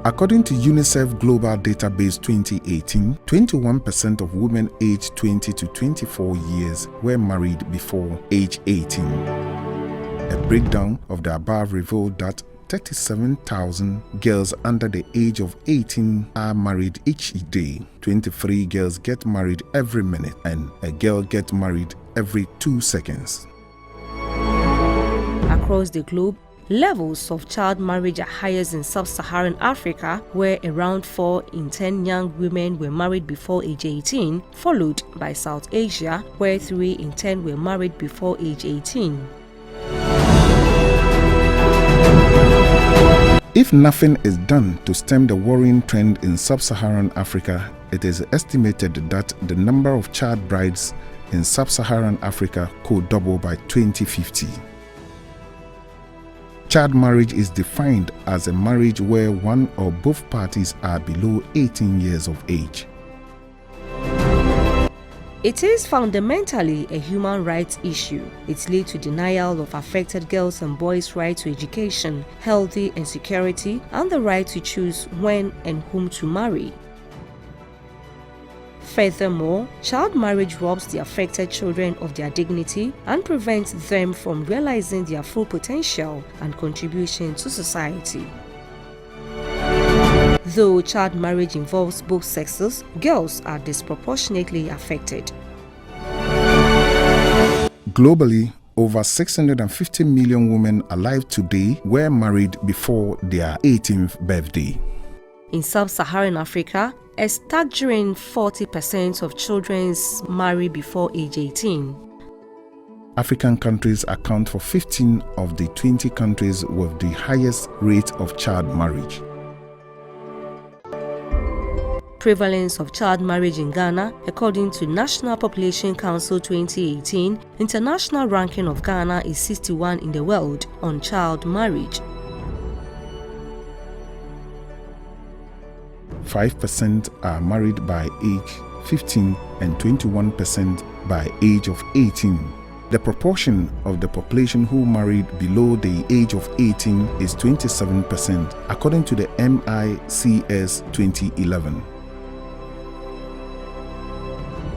According to UNICEF Global Database 2018, 21% of women aged 20 to 24 years were married before age 18. A breakdown of the above revealed that 37,000 girls under the age of 18 are married each day. 23 girls get married every minute, and a girl gets married every 2 seconds. Across the globe, levels of child marriage are highest in sub-Saharan Africa, where around 4 in 10 young women were married before age 18, followed by South Asia, where 3 in 10 were married before age 18. If nothing is done to stem the worrying trend in sub-Saharan Africa, it is estimated that the number of child brides in sub-Saharan Africa could double by 2050. Child marriage is defined as a marriage where one or both parties are below 18 years of age. It is fundamentally a human rights issue. It leads to denial of affected girls and boys' right to education, healthy and security, and the right to choose when and whom to marry. Furthermore, child marriage robs the affected children of their dignity and prevents them from realizing their full potential and contribution to society. Though child marriage involves both sexes, girls are disproportionately affected. Globally, over 650 million women alive today were married before their 18th birthday. In sub-Saharan Africa, a staggering 40% of children marry before age 18. African countries account for 15 of the 20 countries with the highest rate of child marriage. Prevalence of child marriage in Ghana, according to National Population Council 2018, international ranking of Ghana is 61 in the world on child marriage. 5% are married by age 15 and 21% by age of 18. The proportion of the population who married below the age of 18 is 27%, according to the MICS 2011.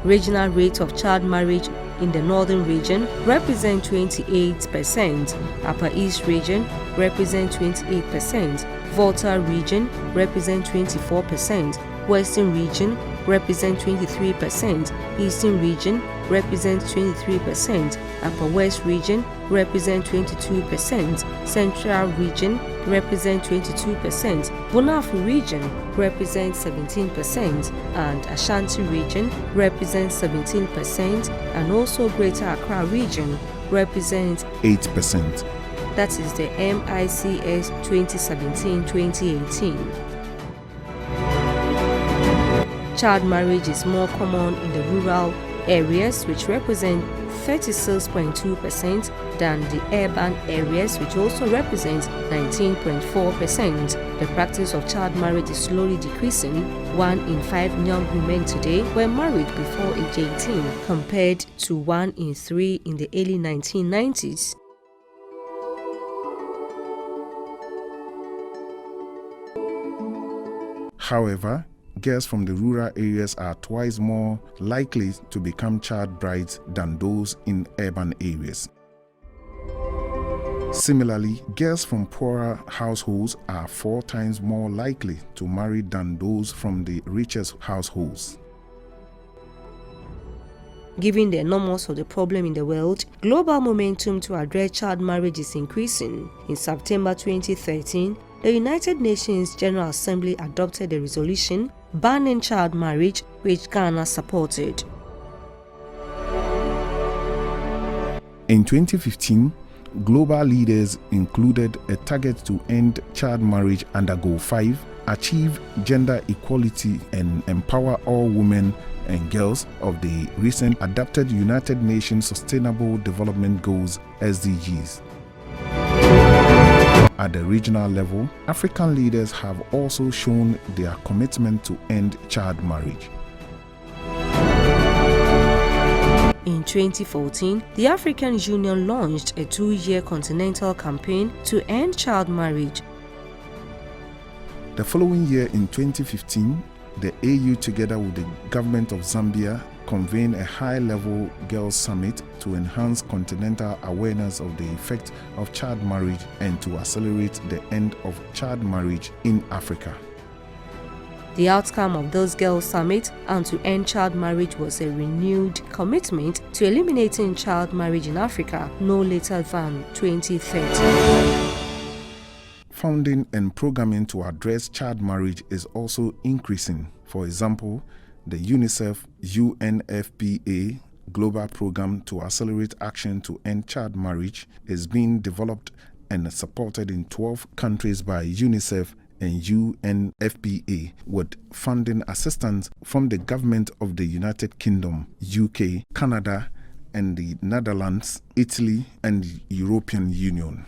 Regional rate of child marriage in the northern region represent 28%, Upper East region represent 28%, Volta region represent 24%, Western region represent 23%, Eastern region represent 23%, Upper West region represent 22%, Central region represent 22%, Bonafu region represent 17%, and Ashanti region represent 17%, and also Greater Accra region represent 8%. That is the MICS 2017-2018. Child marriage is more common in the rural areas, which represent 36.2%, than the urban areas, which also represent 19.4%. The practice of child marriage is slowly decreasing. 1 in 5 young women today were married before age 18, compared to 1 in 3 in the early 1990s. However, girls from the rural areas are twice more likely to become child brides than those in urban areas. Similarly, girls from poorer households are 4 times more likely to marry than those from the richest households. Given the enormous of the problem in the world, global momentum to address child marriage is increasing. In September 2013, the United Nations General Assembly adopted a resolution banning child marriage, which Ghana supported. In 2015, global leaders included a target to end child marriage under Goal 5, achieve gender equality, and empower all women and girls of the recent adopted United Nations Sustainable Development Goals (SDGs). At the regional level, African leaders have also shown their commitment to end child marriage. In 2014, the African Union launched a 2-year continental campaign to end child marriage. The following year, in 2015, the AU, together with the government of Zambia, convened a high-level girls' summit to enhance continental awareness of the effect of child marriage and to accelerate the end of child marriage in Africa. The outcome of those girls' summit and to end child marriage was a renewed commitment to eliminating child marriage in Africa no later than 2030. Funding and programming to address child marriage is also increasing. For example, the UNICEF UNFPA Global Program to accelerate action to end child marriage is being developed and supported in 12 countries by UNICEF and UNFPA, with funding assistance from the government of the United Kingdom, UK, Canada, and the Netherlands, Italy, and the European Union.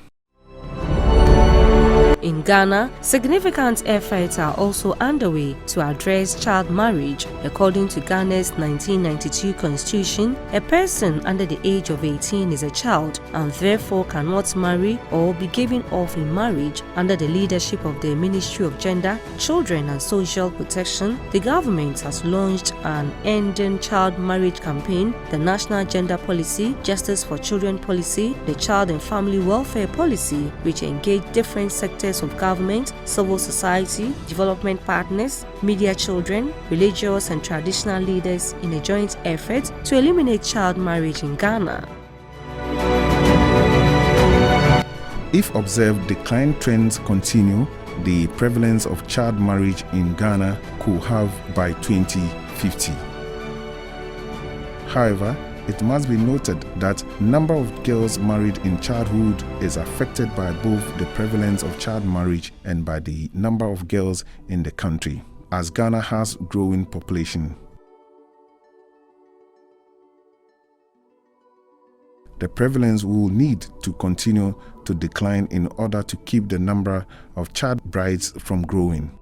In Ghana, significant efforts are also underway to address child marriage. According to Ghana's 1992 constitution, a person under the age of 18 is a child and therefore cannot marry or be given off in marriage. Under the leadership of the Ministry of Gender, Children and Social Protection, the government has launched an Ending Child Marriage campaign, the National Gender Policy, Justice for Children Policy, the Child and Family Welfare Policy, which engage different sectors of government, civil society, development partners, media, children, religious and traditional leaders in a joint effort to eliminate child marriage in Ghana. If observed decline trends continue, the prevalence of child marriage in Ghana could halve by 2050. However, it must be noted that number of girls married in childhood is affected by both the prevalence of child marriage and by the number of girls in the country, as Ghana has growing population. The prevalence will need to continue to decline in order to keep the number of child brides from growing.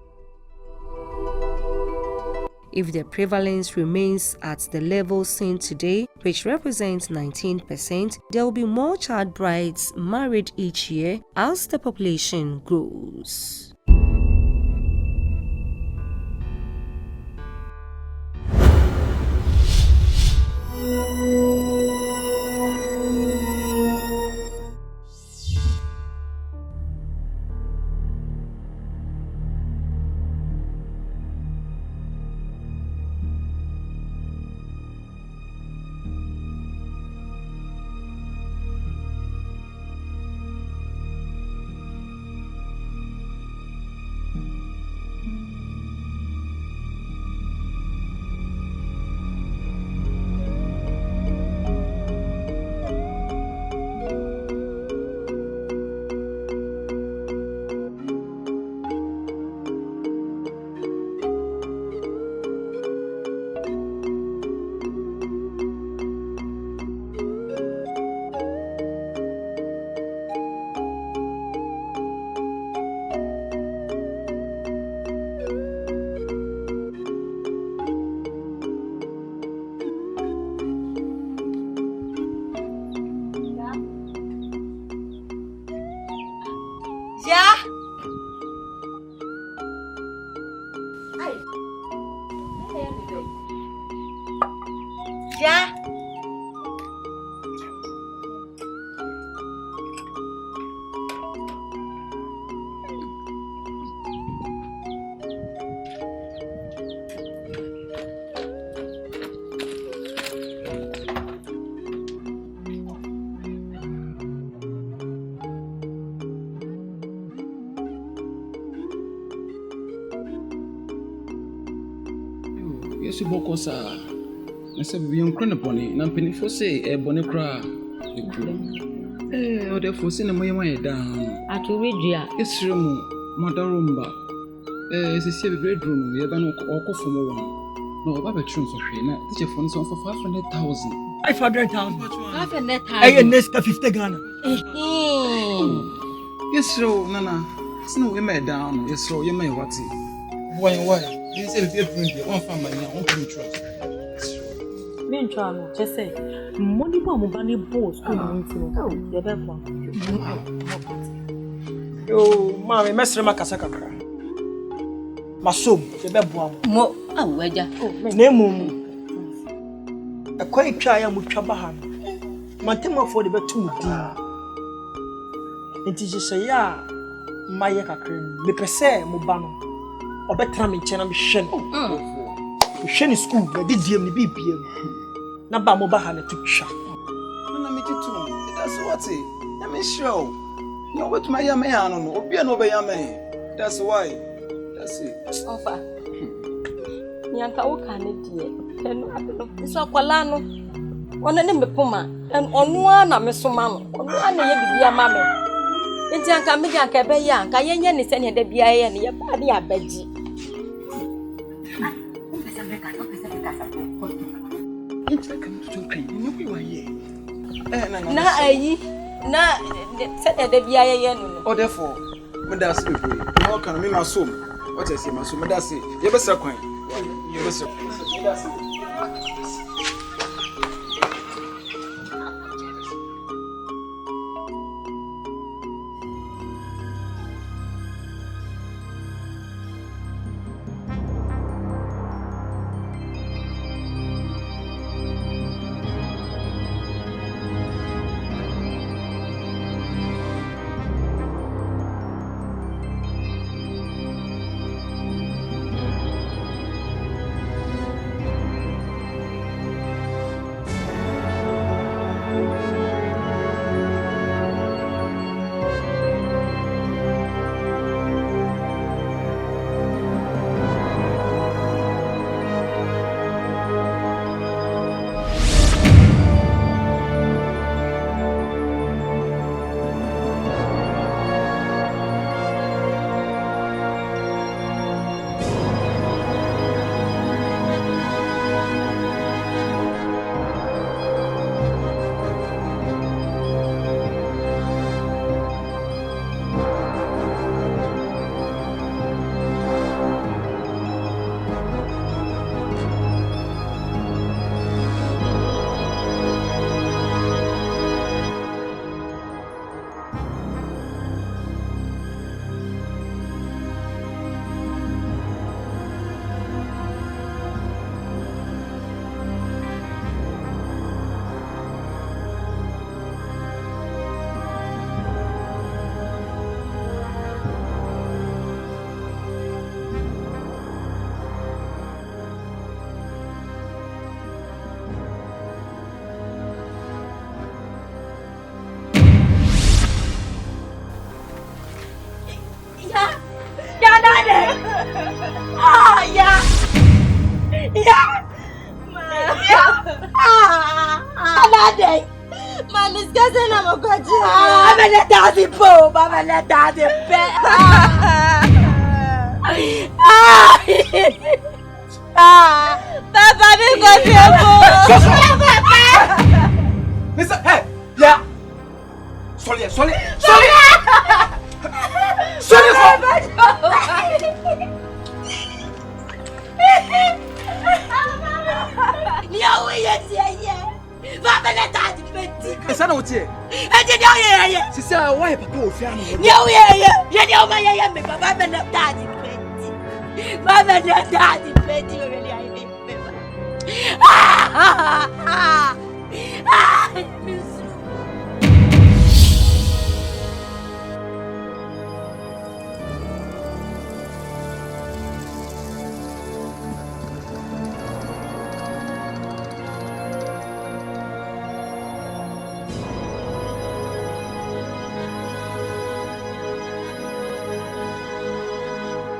If the prevalence remains at the level seen today, which represents 19%, there will be more child brides married each year as the population grows. Yes, you book us. I said, we are cronopony, and penny for say a bonacra. Or therefore, cinema down. At Uria, It's room, Madarumba. It's a great room, we have an or coffee. No, Baba Trun so free. Now, teacher phone is on for 500,000. 500,000. 500,000. Hey, next 50 Ghana. Yes, so, Nana. It's no way made down. Yes, so, you may what? Why? You say if you're one family, I won't come trust. Me and Charlie, just say, money bomb money boss. You're there for. Yo, mommy, mess with my casacra. Masom, the bebwa. Mo, weja. Name a quiet try with Chabahan. Mantema for the betu. It is just a ya, my cream, the pese, Mubano, or better me channel shen. Shen school, the DGM, the BPM. Naba Mobahan to chat. Nana, me too. That's what's it. Let me show. No, what my young man, or be an over young man. That's why. That's it. Offer. Yanka, what can it be? It's a Qualano. One of them be Puma, and on one I'm a summon, on one be a mammy. It's Yanka Mijanka be young, Kayan is any the BIA and your body a beji. It's like I'm talking. You know who I am. Na, said the BIA. Oh, therefore, when that's it, how can I make my soul? What I say, my soul, that's it. You better coin. You better. Man, this cousin, I'm a good I'm a daddy pope, I'm a daddy pet. Papa, because you're Listen, hey, yeah. Sorry. Is that what you she said, why Papa will fear me?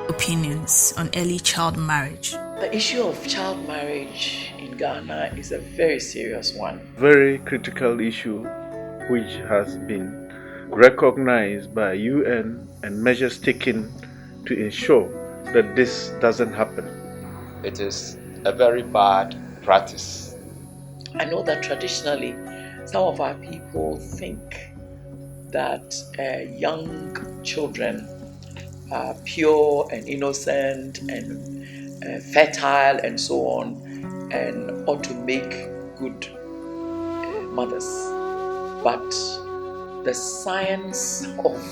Opinions on early child marriage. The issue of child marriage in Ghana is a very serious one. Very critical issue which has been recognized by UN and measures taken to ensure that this doesn't happen. It is a very bad practice. I know that traditionally, some of our people think that young children are pure and innocent and fertile and so on, and ought to make good mothers. But the science of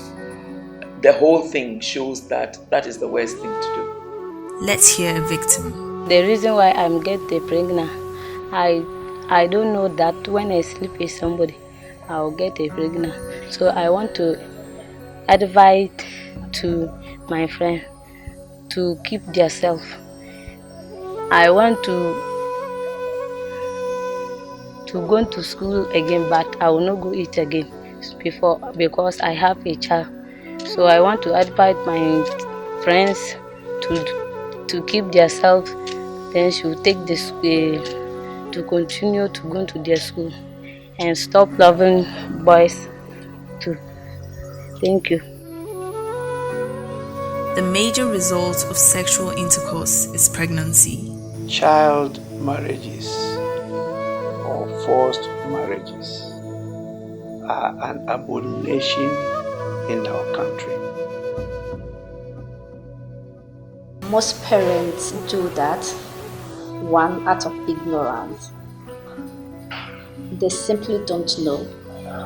the whole thing shows that that is the worst thing to do. Let's hear a victim. The reason why I'm getting pregnant, I don't know that when I sleep with somebody, I'll get pregnant. So I want to advise to my friend to keep themselves. I want to go to school again, but I will not go it again because I have a child. So I want to advise my friends to keep themselves. Then she will take this to continue to go to their school and stop loving boys too. Thank you. The major result of sexual intercourse is pregnancy. Child marriages or forced marriages are an abomination in our country. Most parents do that, one, out of ignorance. They simply don't know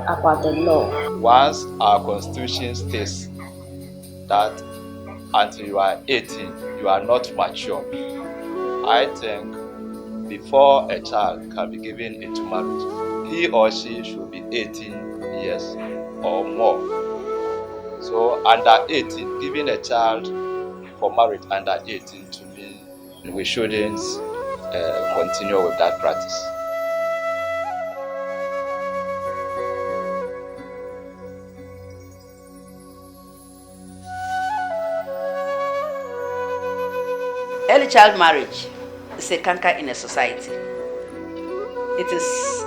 about the law. Once our constitution states that until you are 18, you are not mature, I think before a child can be given into marriage, he or she should be 18 years or more. So under 18, giving a child for marriage under 18, to me, we shouldn't continue with that practice. Early child marriage is a canker in a society. It is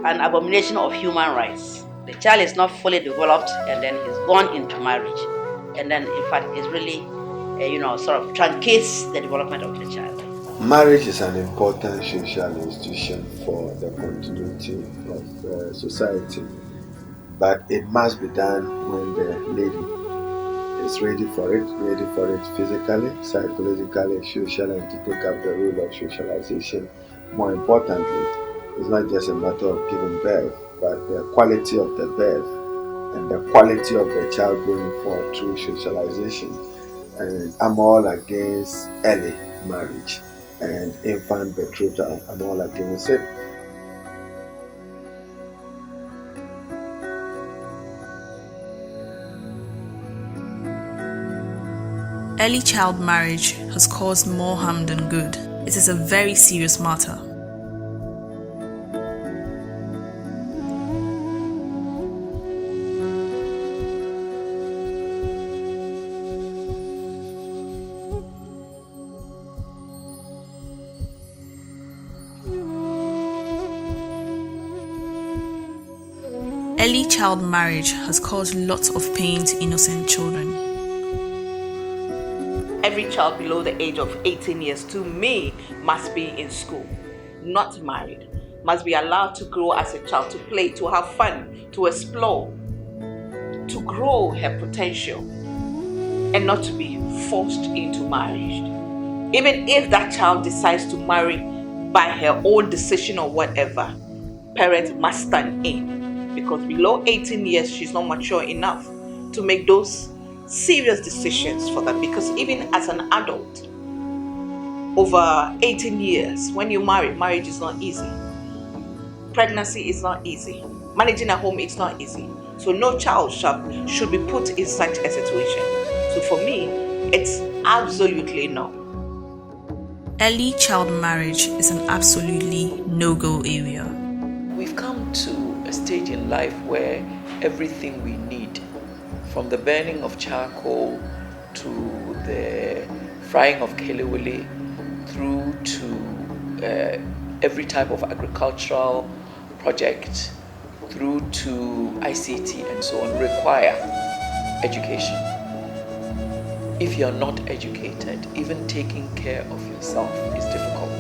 an abomination of human rights. The child is not fully developed and then he's born into marriage. And then, in fact, it's really, sort of truncates the development of the child. Marriage is an important social institution for the continuity of society, but it must be done when the lady is ready for it physically, psychologically, socially, and to take up the role of socialization. More importantly, it's not just a matter of giving birth, but the quality of the birth and the quality of the child going forward through socialization. And I'm all against early marriage and infant betrothal. I'm all against it. Early child marriage has caused more harm than good. It is a very serious matter. Early child marriage has caused lots of pain to innocent children. Every child below the age of 18 years, to me, must be in school, not married. Must be allowed to grow as a child, to play, to have fun, to explore, to grow her potential, and not to be forced into marriage. Even if that child decides to marry by her own decision or whatever, parents must stand in. Because below 18 years, she's not mature enough to make those serious decisions for them. Because even as an adult, over 18 years, when you marry, marriage is not easy. Pregnancy is not easy. Managing a home is not easy. So no child should be put in such a situation. So for me, it's absolutely no. Early child marriage is an absolutely no-go area. We've come to a stage in life where everything we need, from the burning of charcoal to the frying of kelewele, through to every type of agricultural project, through to ICT and so on, require education. If you're not educated, even taking care of yourself is difficult.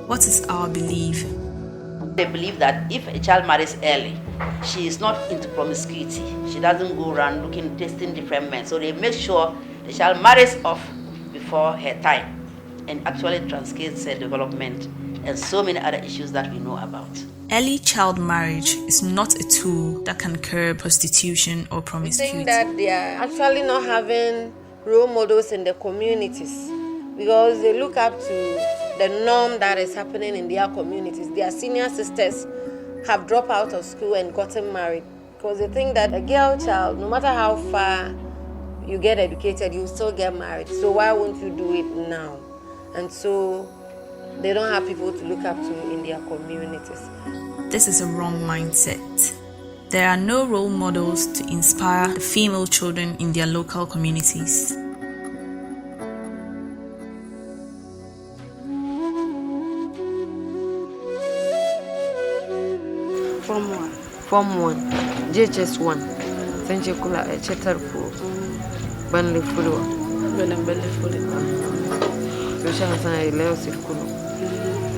What is our belief? They believe that if a child marries early, she is not into promiscuity. She doesn't go around testing different men. So they make sure the child marries off before her time and actually transcades her development and so many other issues that we know about. Early child marriage is not a tool that can curb prostitution or promiscuity. I think that they are actually not having role models in the communities because they look up to the norm that is happening in their communities. Their senior sisters have dropped out of school and gotten married because they think that a girl child, no matter how far you get educated, you still get married. So why won't you do it now? And so they don't have people to look up to in their communities. This is a wrong mindset. There are no role models to inspire the female children in their local communities. Form 1, JHS 1, Sanjekula Chetarfu, Banley Fulo, Social Science Leo Circulo.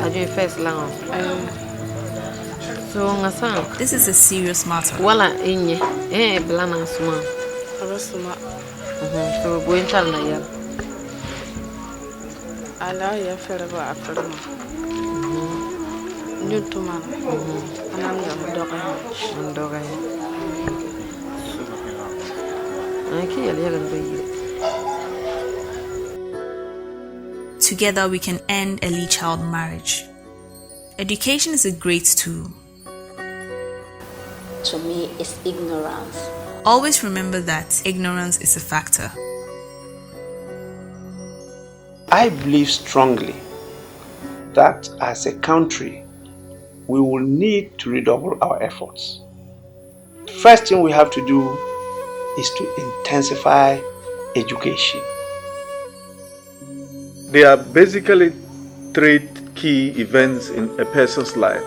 I do first language. So, this is a serious matter. Wala inye, blana suma. So, going to Naya. Allow your fellow after new to man. Together we can end early child marriage. Education is a great tool. To me, it's ignorance. Always remember that ignorance is a factor. I believe strongly that as a country, we will need to redouble our efforts. The first thing we have to do is to intensify education. There are basically 3 key events in a person's life.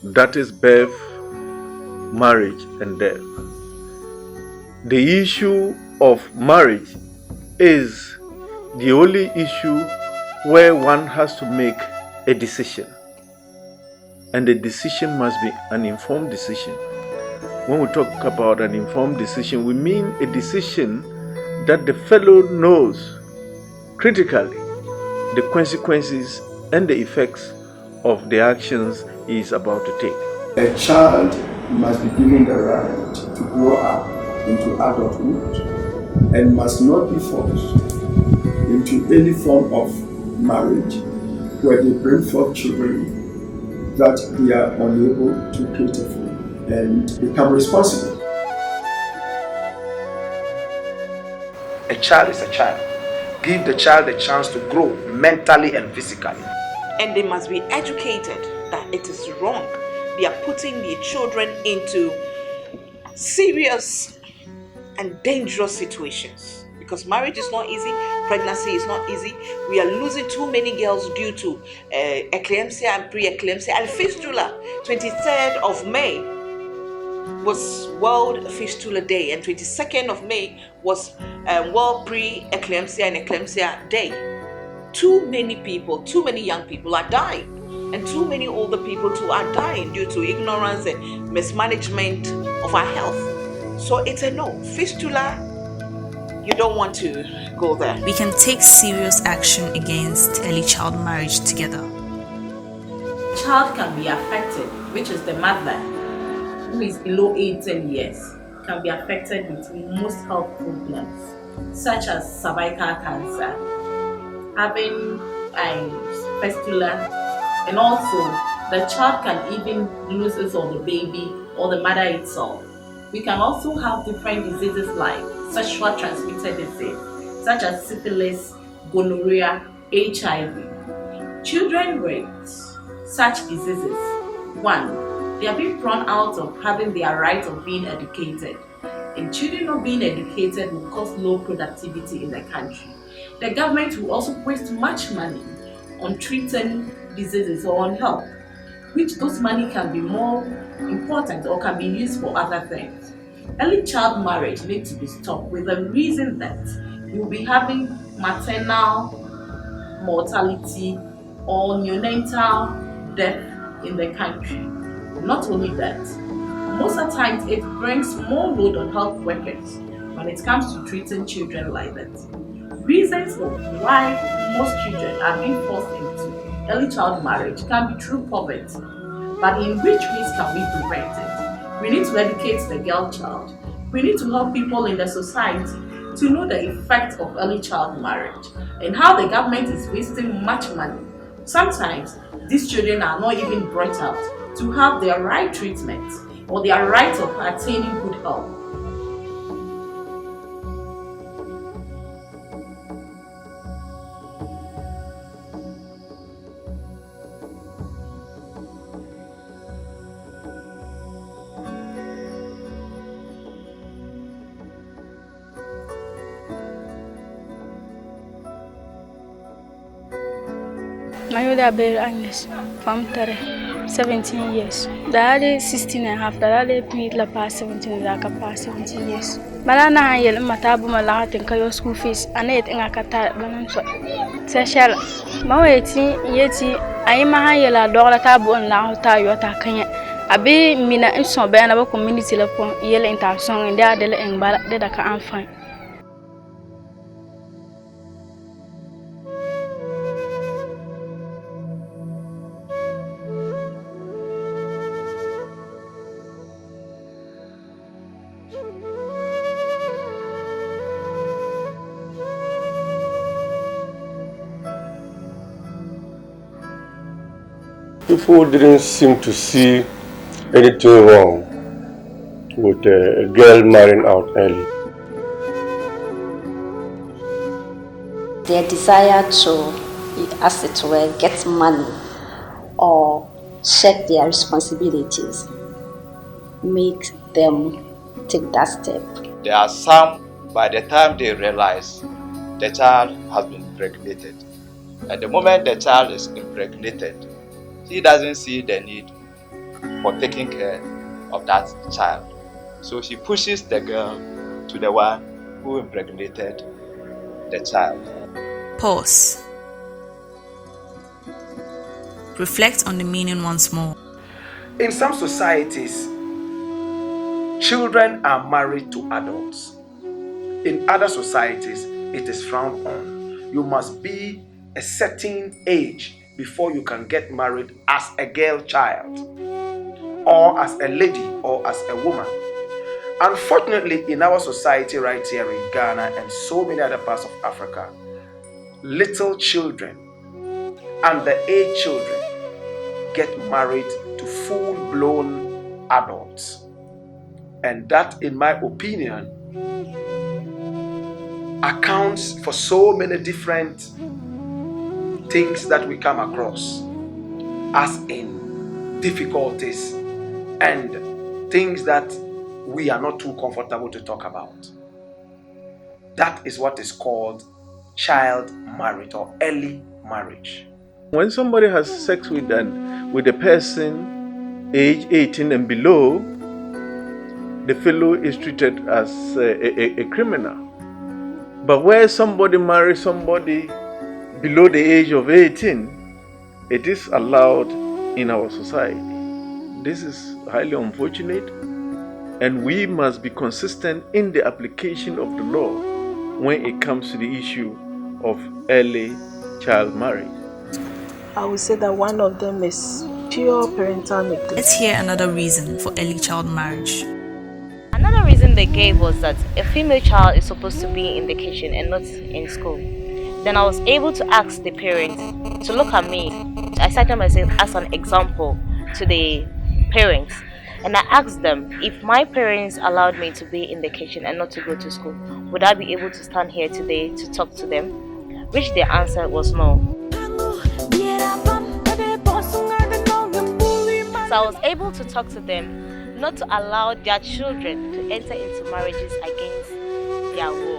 That is birth, marriage, and death. The issue of marriage is the only issue where one has to make a decision. And the decision must be an informed decision. When we talk about an informed decision, we mean a decision that the fellow knows critically the consequences and the effects of the actions he is about to take. A child must be given the right to grow up into adulthood and must not be forced into any form of marriage where they bring forth children that they are unable to cater for and become responsible. A child is a child. Give the child a chance to grow mentally and physically. And they must be educated that it is wrong. They are putting their children into serious and dangerous situations. Because marriage is not easy, pregnancy is not easy. We are losing too many girls due to eclampsia and pre-eclampsia and fistula. 23rd of May was World Fistula Day and 22nd of May was World Pre-Eclampsia and Eclampsia Day. Too many people, too many young people are dying, and too many older people too are dying due to ignorance and mismanagement of our health. So it's a no. Fistula, you don't want to go there. We can take serious action against early child marriage together. Child can be affected, which is the mother, who is below 18 years, can be affected with most health problems, such as cervical cancer, having fistula, and also the child can even lose it or the baby or the mother itself. We can also have different diseases like sexual transmitted disease, such as syphilis, gonorrhea, HIV. Children with such diseases, 1, they are being thrown out of having their right of being educated. And children not being educated will cause low productivity in the country. The government will also waste much money on treating diseases or on health, which those money can be more important or can be used for other things. early child marriage needs to be stopped with the reason that you'll be having maternal mortality or neonatal death in the country. Not only that, most of the times it brings more load on health workers when it comes to treating children like that. Reasons of why most children are being forced into early child marriage can be through poverty. But in which ways can we prevent it? We need to educate the girl child. We need to help people in the society to know the effect of early child marriage and how the government is wasting much money. Sometimes these children are not even brought out to have their right treatment or their right of attaining good health. Mayuda Bell Agnes from 17 years. Daddy 16 and a half, daddy paid la past 17 like a past 17 years. Balana yel matabu malata and kayo school fees and it in a kata balance. Seshal Maweti yeti Aima yela dollar tabu and la tayo takanya. Abi mina in some band of a community upon yell in our song and there de and ballad that I can't find. People didn't seem to see anything wrong with a girl marrying out early. Their desire to, as it were, get money or check their responsibilities make them take that step. There are some, by the time they realize the child has been impregnated, and the moment the child is impregnated, he doesn't see the need for taking care of that child. So he pushes the girl to the one who impregnated the child. Pause. Reflect on the meaning once more. In some societies, children are married to adults. In other societies, it is frowned on. You must be a certain age before you can get married as a girl child, or as a lady, or as a woman. Unfortunately, in our society right here in Ghana and so many other parts of Africa, little children, underage children, get married to full-blown adults. And that, in my opinion, accounts for so many different things that we come across, as in difficulties and things that we are not too comfortable to talk about. That is what is called child marriage or early marriage. When somebody has sex with a person age 18 and below, the fellow is treated as a criminal. But where somebody marries somebody below the age of 18, it is allowed in our society. This is highly unfortunate, and we must be consistent in the application of the law when it comes to the issue of early child marriage. I would say that one of them is pure parental neglect. Let's hear another reason for early child marriage. Another reason they gave was that a female child is supposed to be in the kitchen and not in school. Then I was able to ask the parents to look at me. I cited myself as an example to the parents. And I asked them, if my parents allowed me to be in the kitchen and not to go to school, would I be able to stand here today to talk to them? Which their answer was no. So I was able to talk to them not to allow their children to enter into marriages against their will.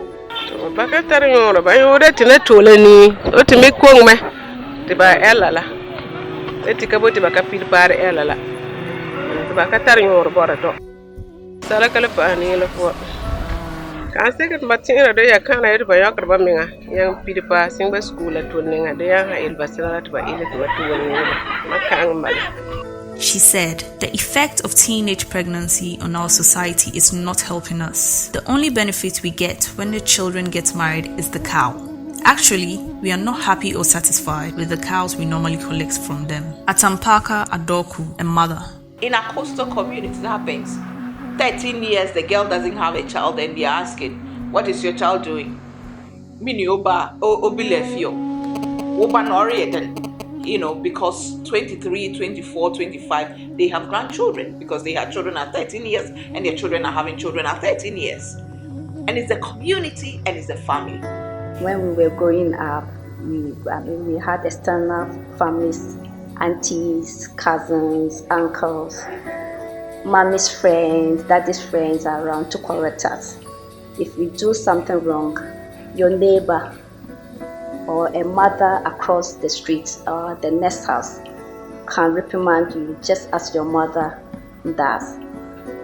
Salakala pani la po. Kan second matin da ya kana yar ba yakar ba minga yang pidipa singba school at tuninga da ya ha ilba salat ba ile to tuninga makang mal. She said, the effect of teenage pregnancy on our society is not helping us. The only benefit we get when the children get married is the cow. Actually, we are not happy or satisfied with the cows we normally collect from them. Atampaka Adoku, a mother. In our coastal communities, it happens. 13 years, the girl doesn't have a child, and they're asking, what is your child doing? Mini oba obilefio. Oba norieten. Because 23, 24, 25, they have grandchildren because they had children at 13 years and their children are having children at 13 years. And it's the community and it's the family. When we were growing up, we had external families, aunties, cousins, uncles, mommy's friends, daddy's friends are around to correct us. If we do something wrong, your neighbor or a mother across the street or the next house can reprimand you just as your mother does.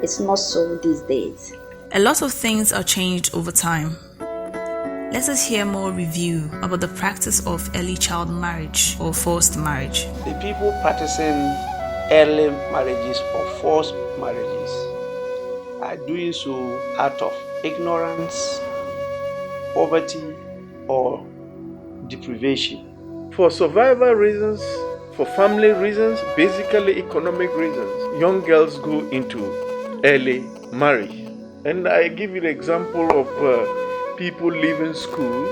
It's not so these days. A lot of things are changed over time. Let us hear more review about the practice of early child marriage or forced marriage. The people practicing early marriages or forced marriages are doing so out of ignorance, poverty, or deprivation. For survival reasons, for family reasons, basically economic reasons, young girls go into early marriage. And I give you the example of people leaving school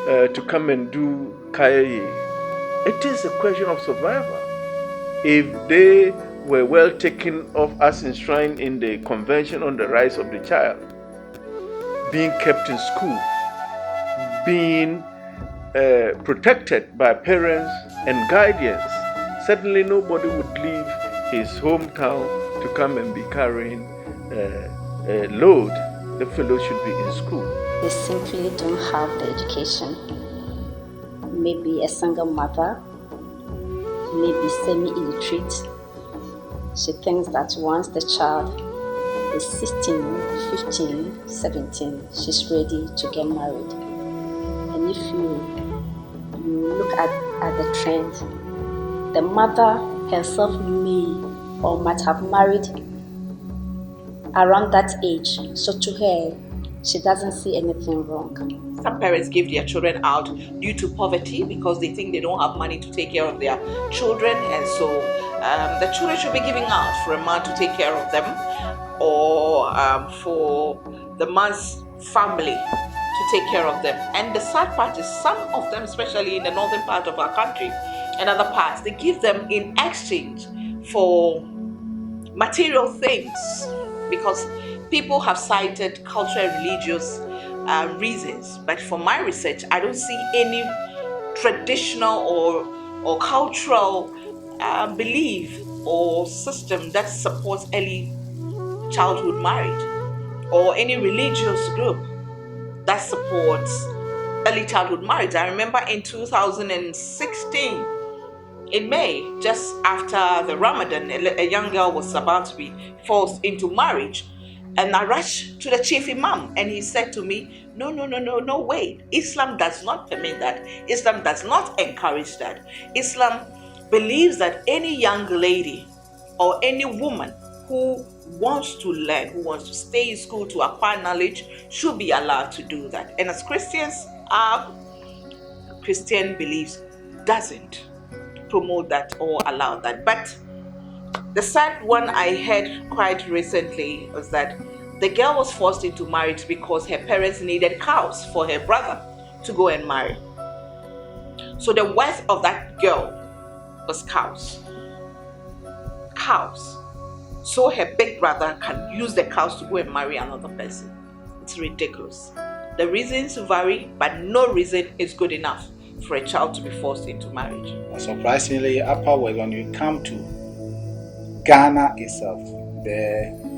to come and do kayaye. It is a question of survival. If they were well taken off as enshrined in the Convention on the Rights of the Child, being kept in school, being protected by parents and guardians, certainly nobody would leave his hometown to come and be carrying a load. The fellow should be in school. They simply don't have the education. Maybe a single mother, maybe semi-illiterate. She thinks that once the child is 16, 15, 17, she's ready to get married. And if you look at the trend, the mother herself may or might have married around that age. So to her, she doesn't see anything wrong. Some parents give their children out due to poverty because they think they don't have money to take care of their children, and so the children should be giving out for a man to take care of them, or for the man's family to take care of them. And the sad part is some of them, especially in the northern part of our country and other parts, they give them in exchange for material things, because people have cited cultural and religious reasons. But for my research, I don't see any traditional or cultural belief or system that supports early childhood marriage, or any religious group that supports early childhood marriage. I remember in 2016, in May, just after the Ramadan, a young girl was about to be forced into marriage, and I rushed to the chief Imam, and he said to me, no, wait. Islam does not permit that. Islam does not encourage that. Islam believes that any young lady or any woman who wants to learn, who wants to stay in school to acquire knowledge, should be allowed to do that. And as Christians, our Christian beliefs doesn't promote that or allow that. But the sad one I heard quite recently was that the girl was forced into marriage because her parents needed cows for her brother to go and marry. So the worth of that girl was cows. Cows. So her big brother can use the cows to go and marry another person. It's ridiculous. The reasons vary, but no reason is good enough for a child to be forced into marriage. Surprisingly, Upper West, when you come to Ghana itself, the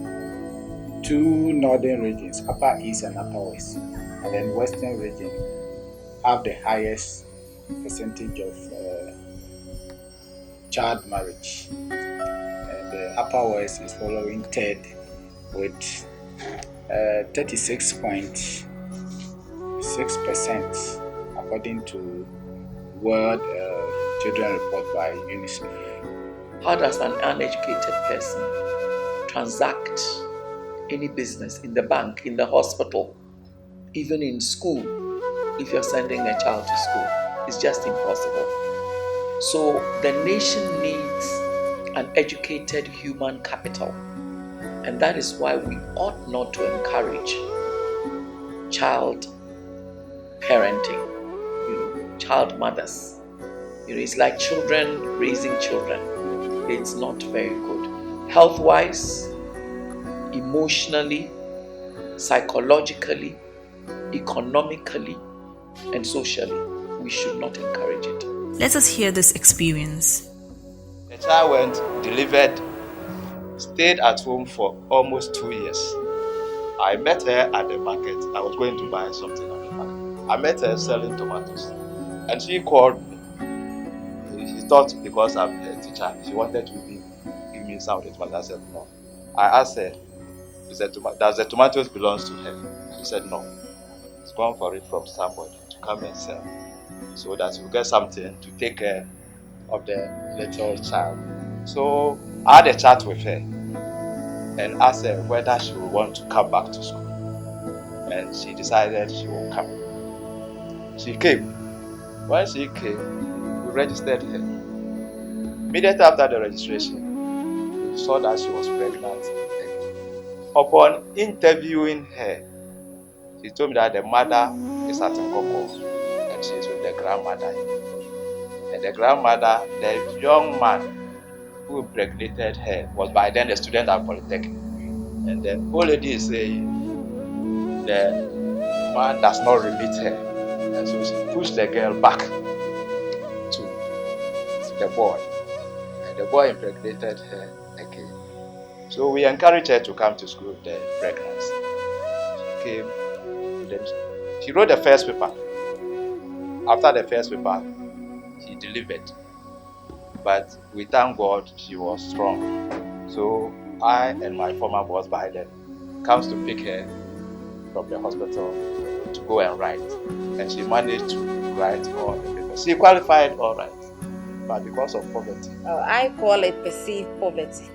two northern regions, Upper East and Upper West, and then Western region, have the highest percentage of child marriage. And the Upper West is following third with 36.6% according to World Children Report by UNICEF. How does an uneducated person transact any business in the bank, in the hospital, even in school? If you're sending a child to school, it's just impossible. So the nation needs an educated human capital. And that is why we ought not to encourage child parenting, child mothers. It's like children raising children. It's not very good. Health-wise, emotionally, psychologically, economically, and socially, we should not encourage it. Let us hear this experience. The child went, delivered, stayed at home for almost 2 years. I met her at the market. I was going to buy something at the market. I met her selling tomatoes. And she called me. She thought because I'm a teacher, she wanted to give me some of the tomatoes. I said no. I asked her, does the tomatoes belong to her? She said no. It's gone for it from somebody to come and sell, so that you get something to take care of the little child. So I had a chat with her and asked her whether she would want to come back to school. And she decided she will come. She came. When she came, we registered her. Immediately after the registration, we saw that she was pregnant. Upon interviewing her, she told me that the mother is at Nkoko and she is with the grandmother. And the grandmother, the young man who impregnated her, was by then a student at Polytechnic. And the old lady is saying the man does not remit her. And so she pushed the girl back to the boy. And the boy impregnated her again. So we encouraged her to come to school with the pregnancy. She came, then she wrote the first paper. After the first paper, she delivered. But we thank God she was strong. So I and my former boss by then comes to pick her from the hospital to go and write. And she managed to write all the papers. She qualified all right, but because of poverty. I call it perceived poverty.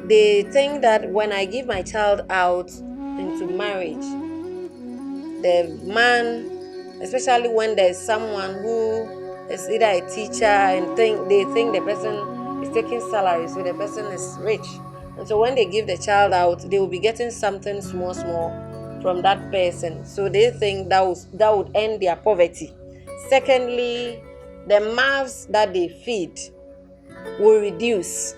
They think that when I give my child out into marriage, the man, especially when there's someone who is either a teacher and they think the person is taking salary, so the person is rich. And so when they give the child out, they will be getting something small from that person. So they think that would end their poverty. Secondly, the mouths that they feed will reduce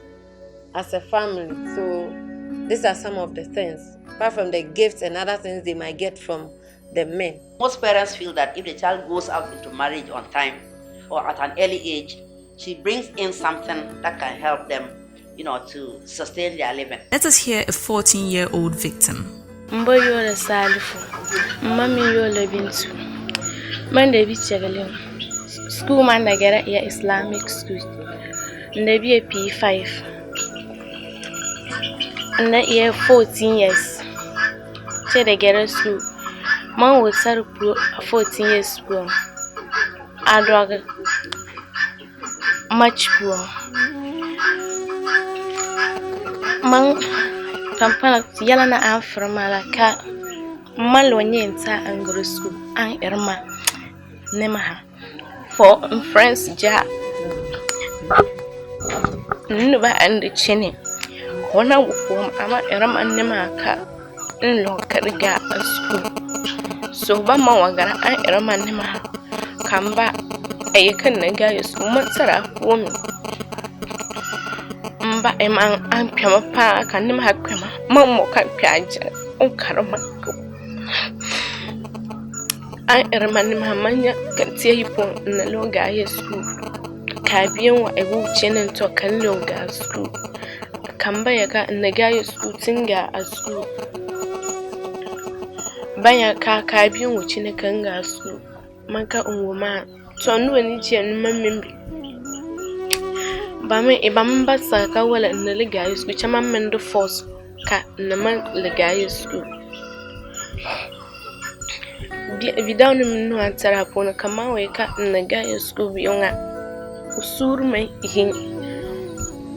as a family. So these are some of the things, apart from the gifts and other things they might get from the men. Most parents feel that if the child goes out into marriage on time or at an early age, she brings in something that can help them, to sustain their living. Let us hear a 14-year-old victim. Mbo yola salifu, mami yola bintu. Mande bi chagalim. School man da gara ya Islamic school. Ndabi a P5. And that year 14 years. Che da gara school. Man would start 14 years school. Adwaga much poor. Man tampana yala na aframa la ka malonye nta angro school an irma nemaha for friends ja nuba and chene kona wo ama irma nemaha ka nlo kariga school so ba ma wagara an irma nemaha kamba ayyukan na ga su matsara womi mba Imam an pema pa kan nim hakema mammo kan piaje on karama ko an irman mamanya kan tiyi pon na loga yesu ka biyan wa ewu chenen to kan loga su kan baya ka na ga yesu tinga asu baya ka biyan wa chinen kan ga su man ka unwoma to nuwa ni je mammin Bame ibamba saka wala nele guys which am mendo force ka naman legaye school. Bidao ni mnu antara pona kama weka legaye school biyonga usuru mai ihin.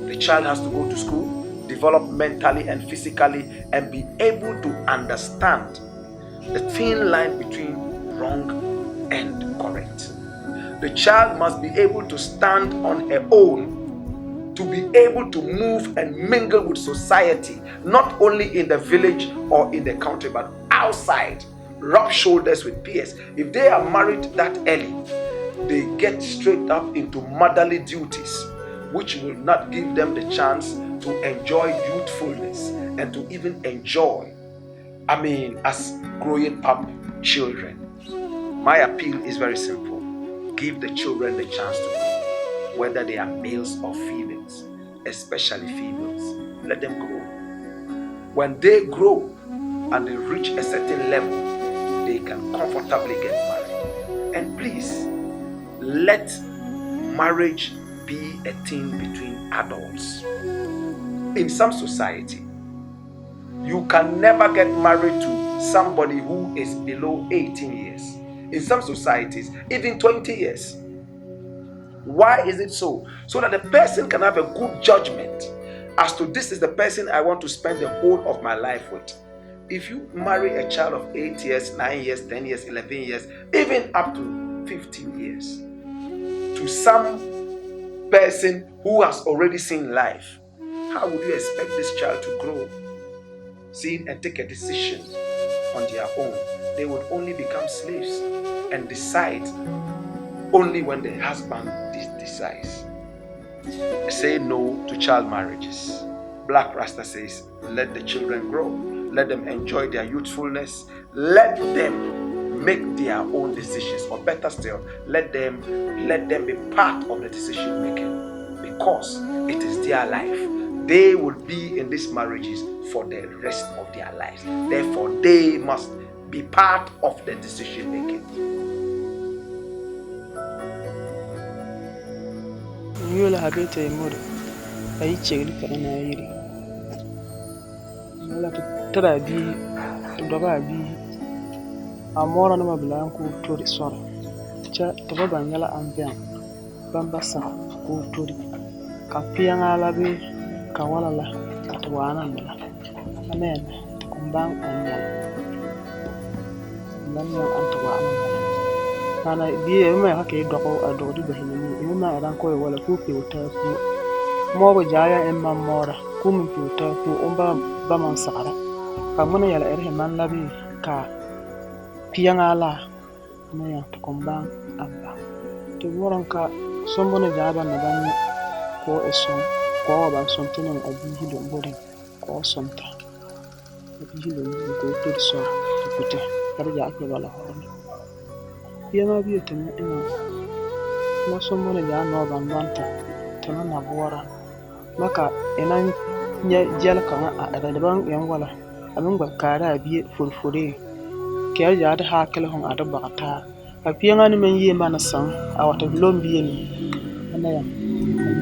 The child has to go to school, develop mentally and physically, and be able to understand the thin line between wrong and correct. The child must be able to stand on her own, to be able to move and mingle with society, not only in the village or in the country, but outside, rub shoulders with peers. If they are married that early, they get straight up into motherly duties, which will not give them the chance to enjoy youthfulness and to even enjoy, as growing up children. My appeal is very simple. Give the children the chance to grow, whether they are males or females, especially females. Let them grow. When they grow and they reach a certain level, they can comfortably get married. And please, let marriage be a thing between adults. In some society, you can never get married to somebody who is below 18 years. In some societies, even 20 years. Why is it so? So that the person can have a good judgment as to this is the person I want to spend the whole of my life with. If you marry a child of 8 years, 9 years, 10 years, 11 years, even up to 15 years, to some person who has already seen life, how would you expect this child to grow, see and take a decision on their own? They would only become slaves and decide only when the husband decides. Say no to child marriages. Black Rasta says, let the children grow. Let them enjoy their youthfulness. Let them make their own decisions. Or better still, let them be part of the decision making. Because it is their life. They will be in these marriages for the rest of their lives. Therefore, they must be part of the decision making. Yola habete moro ayi chegli kana yiri yola tara bi doba bi amora no mablan ko tori sora cha to baba nyala ambian bamba sa ko tori ka pianga la bi ka wala la ka to wana mala amen kumbang anya nan mo anto wana kana biye ma hake doko adodi bahini ima ran ko wala ku pe uta ku mo bo jaya emma mora ku min pe uta ku umba ba man sara ka mun yala erhe man labi ka piyanga la na ya to komba abba to moran ka sombo ne jaba na ban ko eson ko ba son tunan abi hido mbore ko sonta abi hido ko to so to kute kar ja ke wala hono yana biyo ta ina na son mana ya no ban banta ta na bora maka ina nya jel kan a daga daban yan wala abin ba kara biye furfure ke ya da hakal hon ada bakata a fiyan an men yi mana san a wata lombiye ne ana ya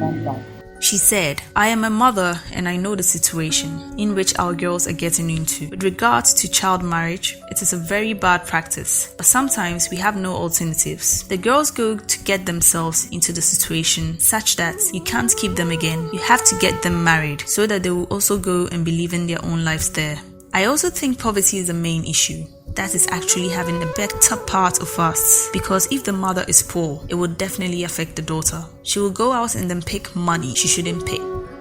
banta. She said, I am a mother and I know the situation in which our girls are getting into. With regards to child marriage, it is a very bad practice, but sometimes we have no alternatives. The girls go to get themselves into the situation such that you can't keep them again. You have to get them married so that they will also go and be living their own lives there. I also think poverty is the main issue. That is actually having the better part of us, because if the mother is poor, it will definitely affect the daughter. She will go out and then pick money she shouldn't pay,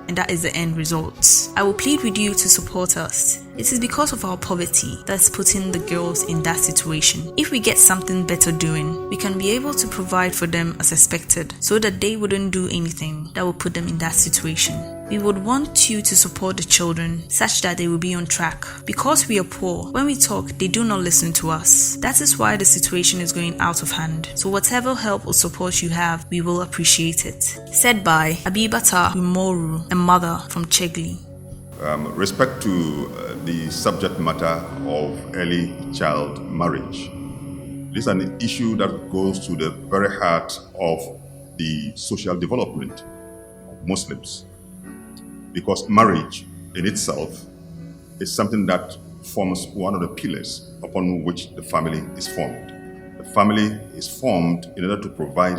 and that is the end result. I will plead with you to support us. It is because of our poverty that's putting the girls in that situation. If we get something better doing, we can be able to provide for them as expected, so that they wouldn't do anything that will put them in that situation. We would want you to support the children such that they will be on track. Because we are poor, when we talk, they do not listen to us. That is why the situation is going out of hand. So whatever help or support you have, we will appreciate it. Said by Abibata Umoru, a mother from Chegli. Respect to the subject matter of early child marriage. This is an issue that goes to the very heart of the social development of Muslims. Because marriage in itself is something that forms one of the pillars upon which the family is formed. The family is formed in order to provide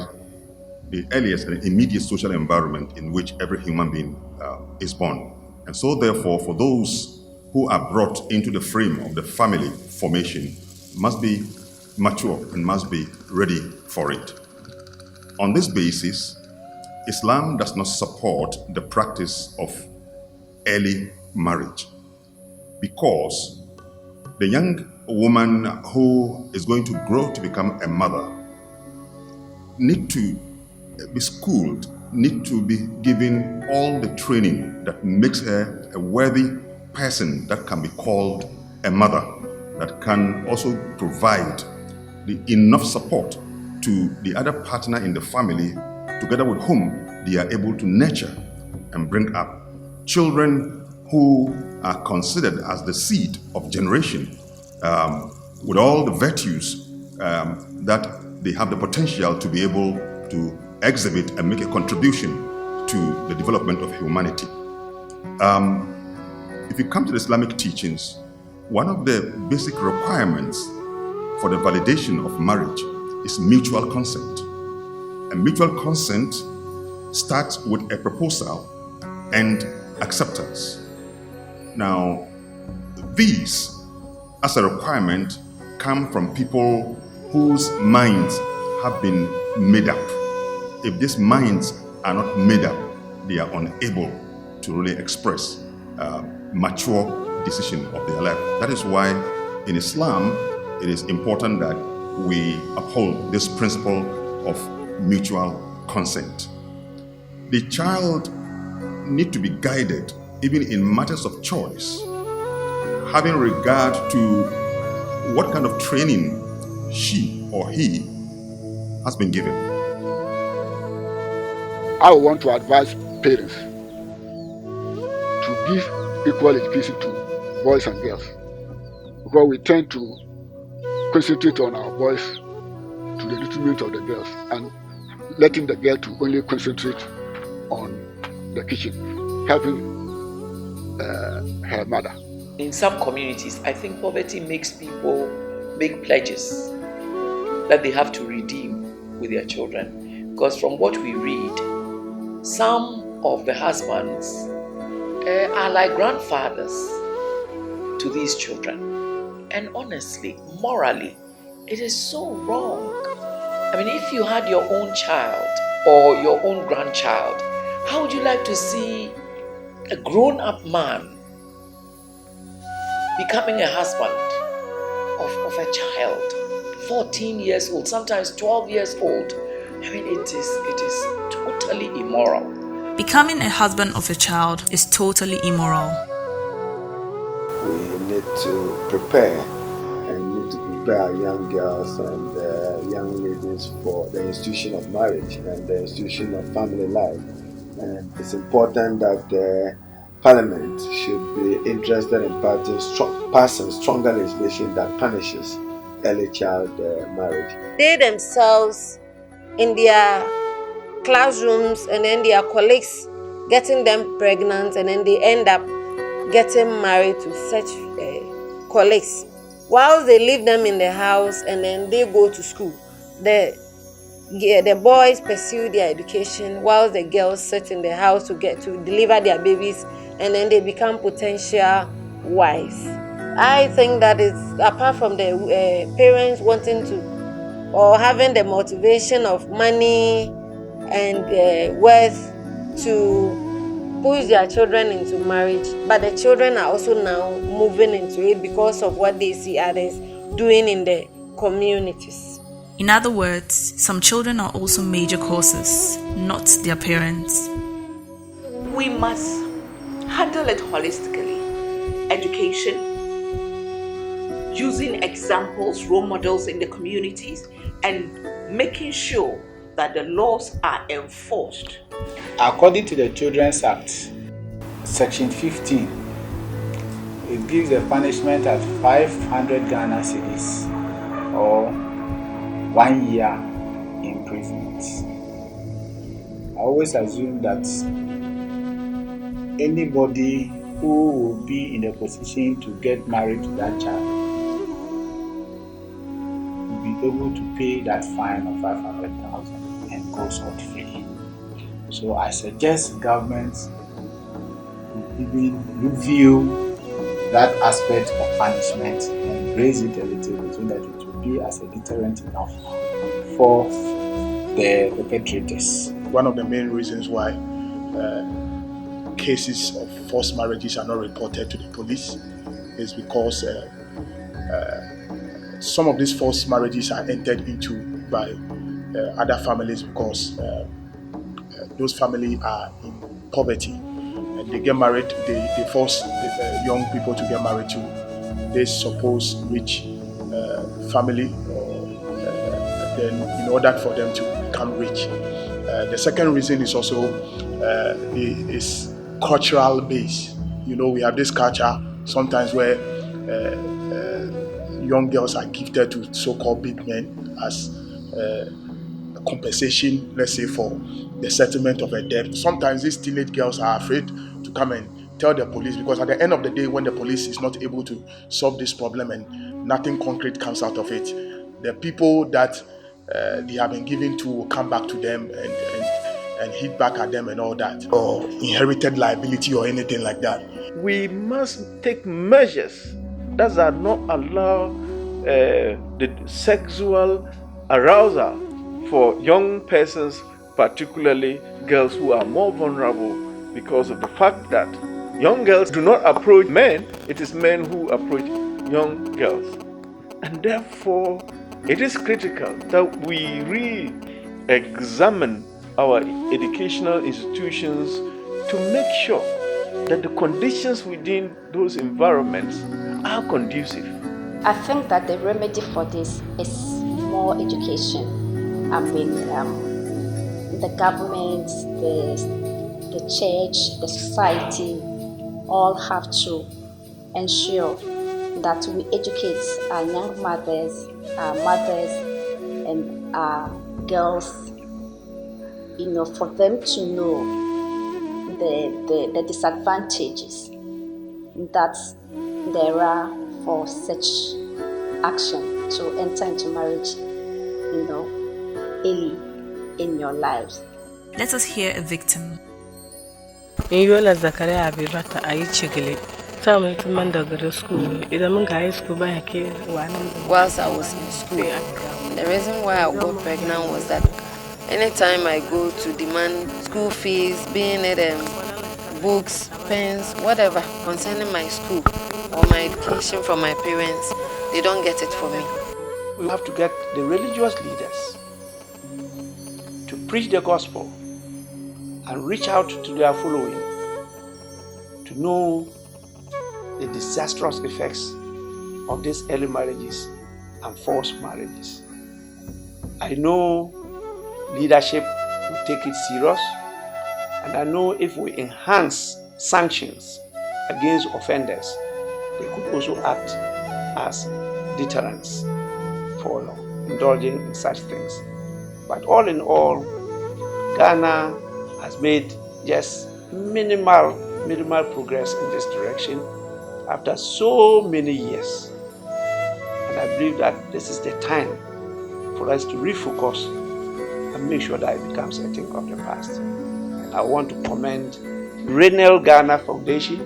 the earliest and immediate social environment in which every human being is born. And so therefore, for those who are brought into the frame of the family formation must be mature and must be ready for it. On this basis, Islam does not support the practice of early marriage because the young woman who is going to grow to become a mother need to be schooled, need to be given all the training that makes her a worthy person that can be called a mother, that can also provide the enough support to the other partner in the family, together with whom they are able to nurture and bring up children who are considered as the seed of generation, with all the virtues that they have the potential to be able to exhibit and make a contribution to the development of humanity. If you come to the Islamic teachings, one of the basic requirements for the validation of marriage is mutual consent. And mutual consent starts with a proposal and acceptance. Now, these, as a requirement, come from people whose minds have been made up. If these minds are not made up, they are unable to really express mature decision of their life. That is why in Islam, it is important that we uphold this principle of mutual consent. The child need to be guided even in matters of choice, having regard to what kind of training she or he has been given. I want to advise parents to give equal education to boys and girls, because we tend to concentrate on our boys to the detriment of the girls and letting the girl to only concentrate on the kitchen, helping her mother. In some communities, I think poverty makes people make pledges that they have to redeem with their children. Because from what we read, some of the husbands are like grandfathers to these children. And honestly, morally, it is so wrong. I mean, if you had your own child or your own grandchild, how would you like to see a grown-up man becoming a husband of a child, 14 years old, sometimes 12 years old? I mean, it is totally immoral. Becoming a husband of a child is totally immoral. We need to prepare our young girls and young ladies for the institution of marriage and the institution of family life. And it's important that the Parliament should be interested in passing stronger legislation that punishes early child marriage. They themselves, in their classrooms and then their colleagues getting them pregnant, and then they end up getting married to such colleagues. While they leave them in the house and then they go to school, the boys pursue their education while the girls sit in the house to deliver their babies, and then they become potential wives. I think that is, apart from the parents wanting to or having the motivation of money and wealth to push their children into marriage, but the children are also now moving into it because of what they see others doing in the communities. In other words, some children are also major causes, not their parents. We must handle it holistically. Education, using examples, role models in the communities, and making sure that the laws are enforced. According to the Children's Act, Section 15, it gives a punishment at 500 Ghana cedis or 1 year imprisonment. I always assume that anybody who will be in a position to get married to that child will be able to pay that fine of 500,000 and go scot-free. So I suggest governments even review that aspect of punishment and raise it a little bit so that it will be as a deterrent enough for the perpetrators. One of the main reasons why cases of forced marriages are not reported to the police is because some of these forced marriages are entered into by other families because those families are in poverty and they get married, they force young people to get married to this supposed rich family, then in order for them to become rich. The second reason is also is cultural base. You know, we have this culture sometimes where young girls are gifted to so-called big men as compensation, let's say, for the settlement of a debt. Sometimes these teenage girls are afraid to come and tell the police because at the end of the day, when the police is not able to solve this problem and nothing concrete comes out of it, the people that they have been given to will come back to them and hit back at them and all that, or inherited liability or anything like that. We must take measures that are not allow the sexual arousal for young persons, particularly girls who are more vulnerable, because of the fact that young girls do not approach men, it is men who approach young girls. And therefore, it is critical that we re-examine our educational institutions to make sure that the conditions within those environments are conducive. I think that the remedy for this is more education. I mean, the government, the church, the society, all have to ensure that we educate our young mothers, and our girls, you know, for them to know the disadvantages that there are for such action to enter into marriage, you know, early in your lives. Let us hear a victim. Yola Zakaria Abirata Aichigili. Time to Mandagara school. Either high school by a kid. Whilst I was in school, the reason why I got pregnant was that anytime I go to demand school fees, being it books, pens, whatever concerning my school or my education from my parents, they don't get it for me. We have to get the religious leaders to preach the gospel and reach out to their following to know the disastrous effects of these early marriages and forced marriages. I know leadership will take it serious, and I know if we enhance sanctions against offenders, they could also act as deterrents for indulging in such things. But all in all, Ghana has made just minimal progress in this direction after so many years. And I believe that this is the time for us to refocus and make sure that it becomes a thing of the past. And I want to commend Renel Ghana Foundation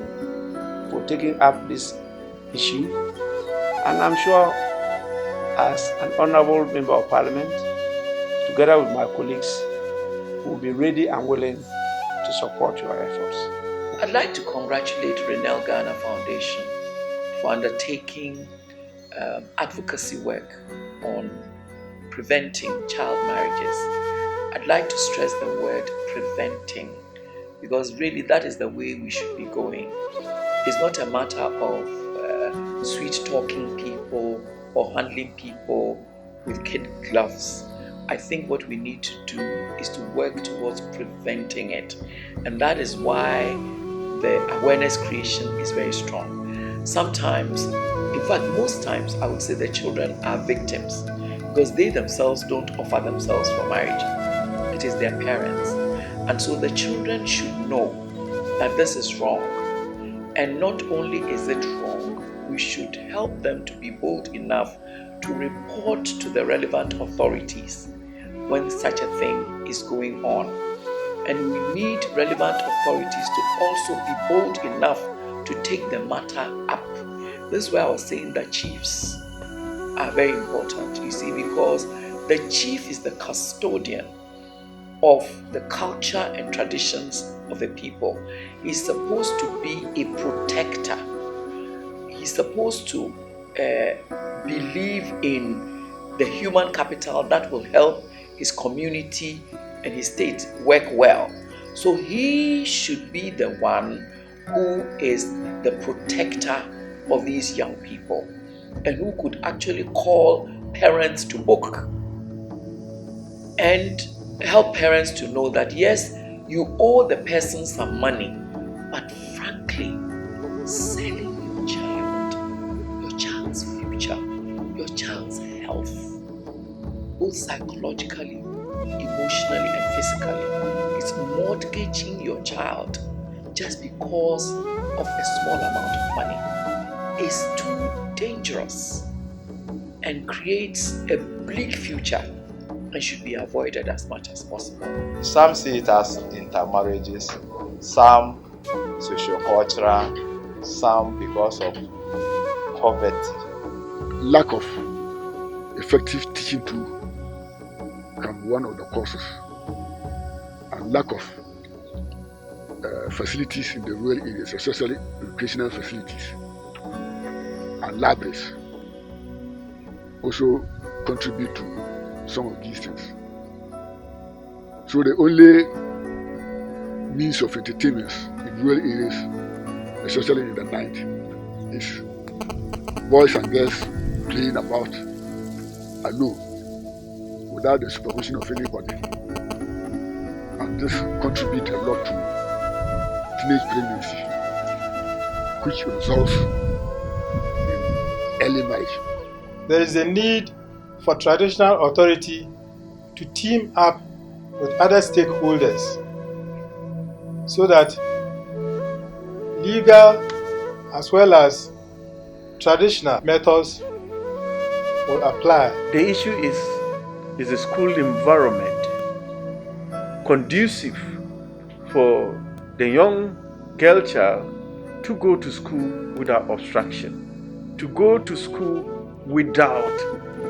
for taking up this issue. And I'm sure as an honorable member of parliament, together with my colleagues, will be ready and willing to support your efforts. I'd like to congratulate Renel Ghana Foundation for undertaking advocacy work on preventing child marriages. I'd like to stress the word preventing, because really that is the way we should be going. It's not a matter of sweet talking people or handling people with kid gloves. I think what we need to do is to work towards preventing it. And that is why the awareness creation is very strong. Sometimes, in fact, most times, I would say the children are victims because they themselves don't offer themselves for marriage. It is their parents. And so the children should know that this is wrong. And not only is it wrong, we should help them to be bold enough to report to the relevant authorities when such a thing is going on. And we need relevant authorities to also be bold enough to take the matter up. This is why I was saying that chiefs are very important, you see, because the chief is the custodian of the culture and traditions of the people. He's supposed to be a protector. He's supposed to believe in the human capital that will help his community and his state work well. So he should be the one who is the protector of these young people and who could actually call parents to book and help parents to know that yes, you owe the person some money, but frankly, selling your child's future, your child's health, both psychologically, emotionally, and physically, is mortgaging your child just because of a small amount of money is too dangerous and creates a bleak future and should be avoided as much as possible. Some see it as intermarriages, some socio-cultural, some because of poverty. Lack of effective teaching tool can be one of the causes, and lack of facilities in the rural areas, especially educational facilities and libraries, also contribute to some of these things. So the only means of entertainment in rural areas, especially in the night, is boys and girls playing about alone without the supervision of anybody. And this contributes a lot to teenage pregnancy, which results in early marriage. There is a need for traditional authority to team up with other stakeholders so that legal as well as traditional methods will apply. The issue is the school environment conducive for the young girl child to go to school without obstruction, to go to school without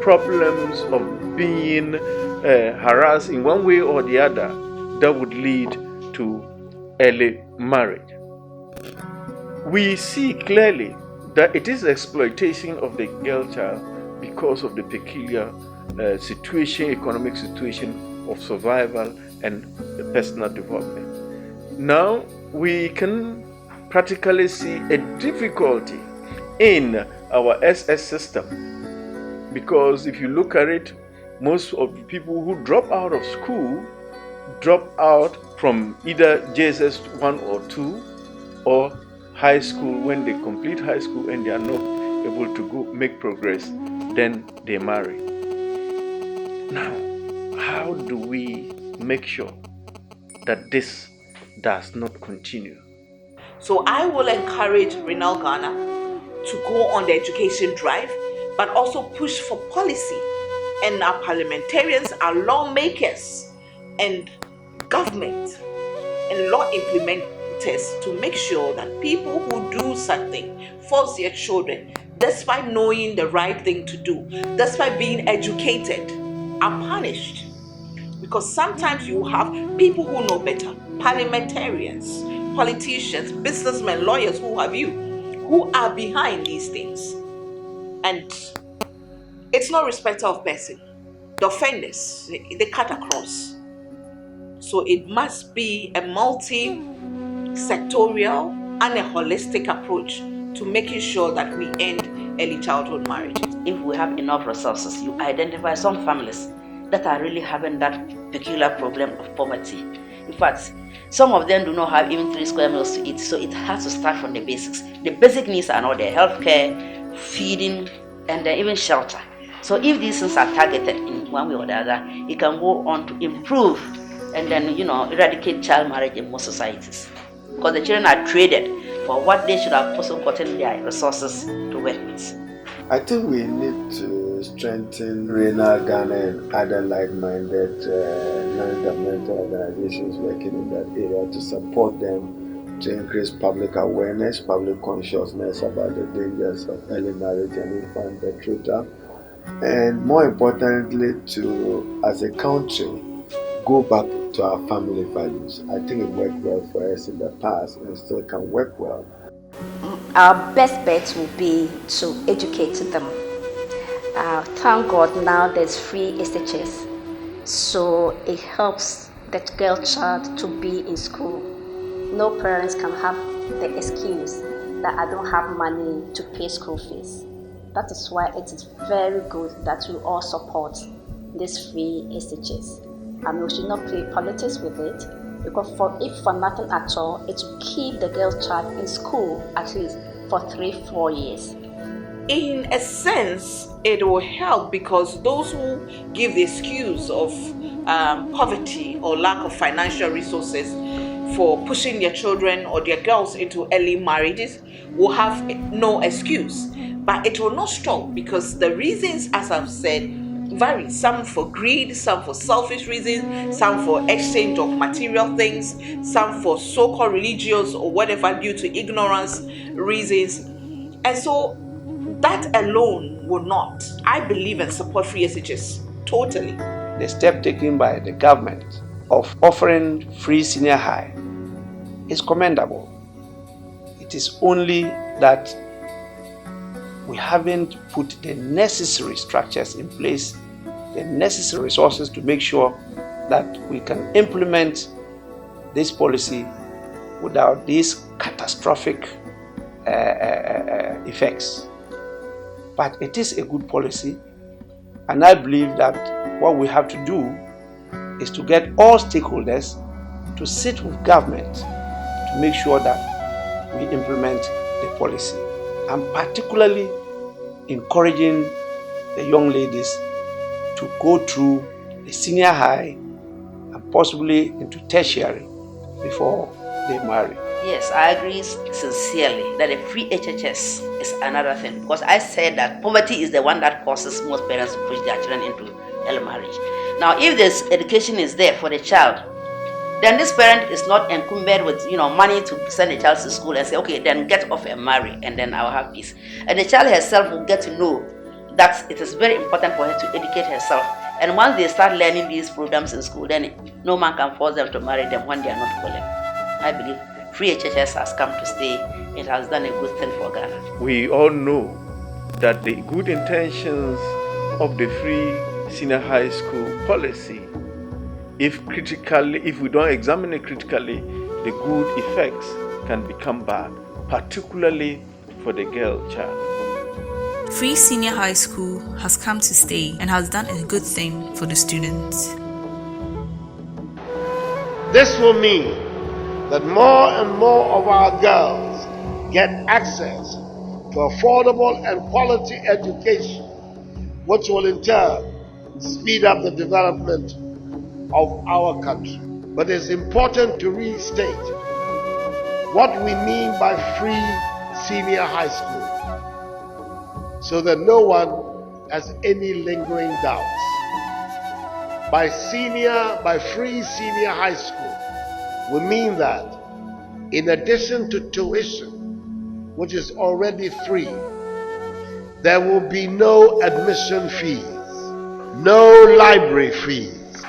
problems of being harassed in one way or the other that would lead to early marriage. We see clearly that it is exploitation of the girl child because of the peculiar economic situation of survival and the personal development. Now we can practically see a difficulty in our SS system, because if you look at it, most of the people who drop out of school drop out from either JSS 1 or 2 or high school. When they complete high school and they are not able to go make progress, then they marry. Now, how do we make sure that this does not continue? So I will encourage Renel Ghana to go on the education drive, but also push for policy. And our parliamentarians, our lawmakers, and government and law implementers to make sure that people who do something, force their children, despite knowing the right thing to do, despite being educated, are punished. Because sometimes you have people who know better, parliamentarians, politicians, businessmen, lawyers, who have you, who are behind these things. And it's no respecter of person. The offenders, they cut across. So it must be a multi-sectorial and a holistic approach to making sure that we end early childhood marriage. If we have enough resources, you identify some families that are really having that peculiar problem of poverty. In fact, some of them do not have even 3 square meals to eat, so it has to start from the basics. The basic needs are not there: healthcare, feeding, and even shelter. So if these things are targeted in one way or the other, it can go on to improve and then, eradicate child marriage in most societies. Because the children are traded for what they should have also gotten their resources to work with. I think we need to strengthen Renel Ghana and other like-minded non-governmental organizations working in that area to support them to increase public awareness, public consciousness about the dangers of early marriage and infant betrothal, and more importantly, to, as a country, go back to our family values. I think it worked well for us in the past and still can work well. Our best bet will be to educate them. Thank God now there's free SHS, so it helps the girl child to be in school. No parents can have the excuse that I don't have money to pay school fees. That is why it is very good that we all support this free SHS. And we should not play politics with it, because if for nothing at all, it will keep the girl child in school at least for 3-4 years. In a sense, it will help, because those who give the excuse of poverty or lack of financial resources for pushing their children or their girls into early marriages will have no excuse. But it will not stop, because the reasons, as I've said, vary. Some for greed, some for selfish reasons, some for exchange of material things, some for so-called religious or whatever due to ignorance reasons. And so that alone will not. I believe and support free SHS totally. The step taken by the government of offering free senior high is commendable. It is only that we haven't put the necessary structures in place, the necessary resources to make sure that we can implement this policy without these catastrophic effects. But it is a good policy, and I believe that what we have to do is to get all stakeholders to sit with government to make sure that we implement the policy. I'm particularly encouraging the young ladies to go through the senior high and possibly into tertiary before they marry. Yes, I agree sincerely that a free HHS is another thing, because I said that poverty is the one that causes most parents to push their children into early marriage. Now, if this education is there for the child, then this parent is not encumbered with money to send the child to school and say, okay, then get off and marry, and then I'll have peace. And the child herself will get to know that it is very important for her to educate herself. And once they start learning these programs in school, then no man can force them to marry them when they are not willing. I believe free HHS has come to stay. It has done a good thing for Ghana. We all know that the good intentions of the free senior high school policy, if we don't examine it critically, the good effects can become bad, particularly for the girl child. Free senior high school has come to stay and has done a good thing for the students. This will mean that more and more of our girls get access to affordable and quality education, which will in turn speed up the development of our country. But it's important to restate what we mean by free senior high school, so that no one has any lingering doubts. By free senior high school, we mean that in addition to tuition, which is already free, there will be no admission fees, no library fees,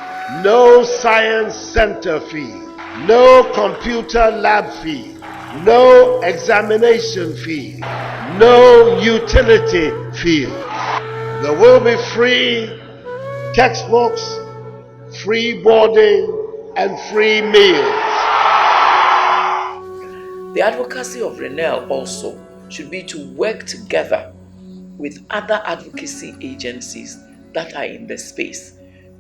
no science center fees, no computer lab fees, no examination fees, no utility fees. There will be free textbooks, free boarding, and free meals. The advocacy of Renel also should be to work together with other advocacy agencies that are in the space.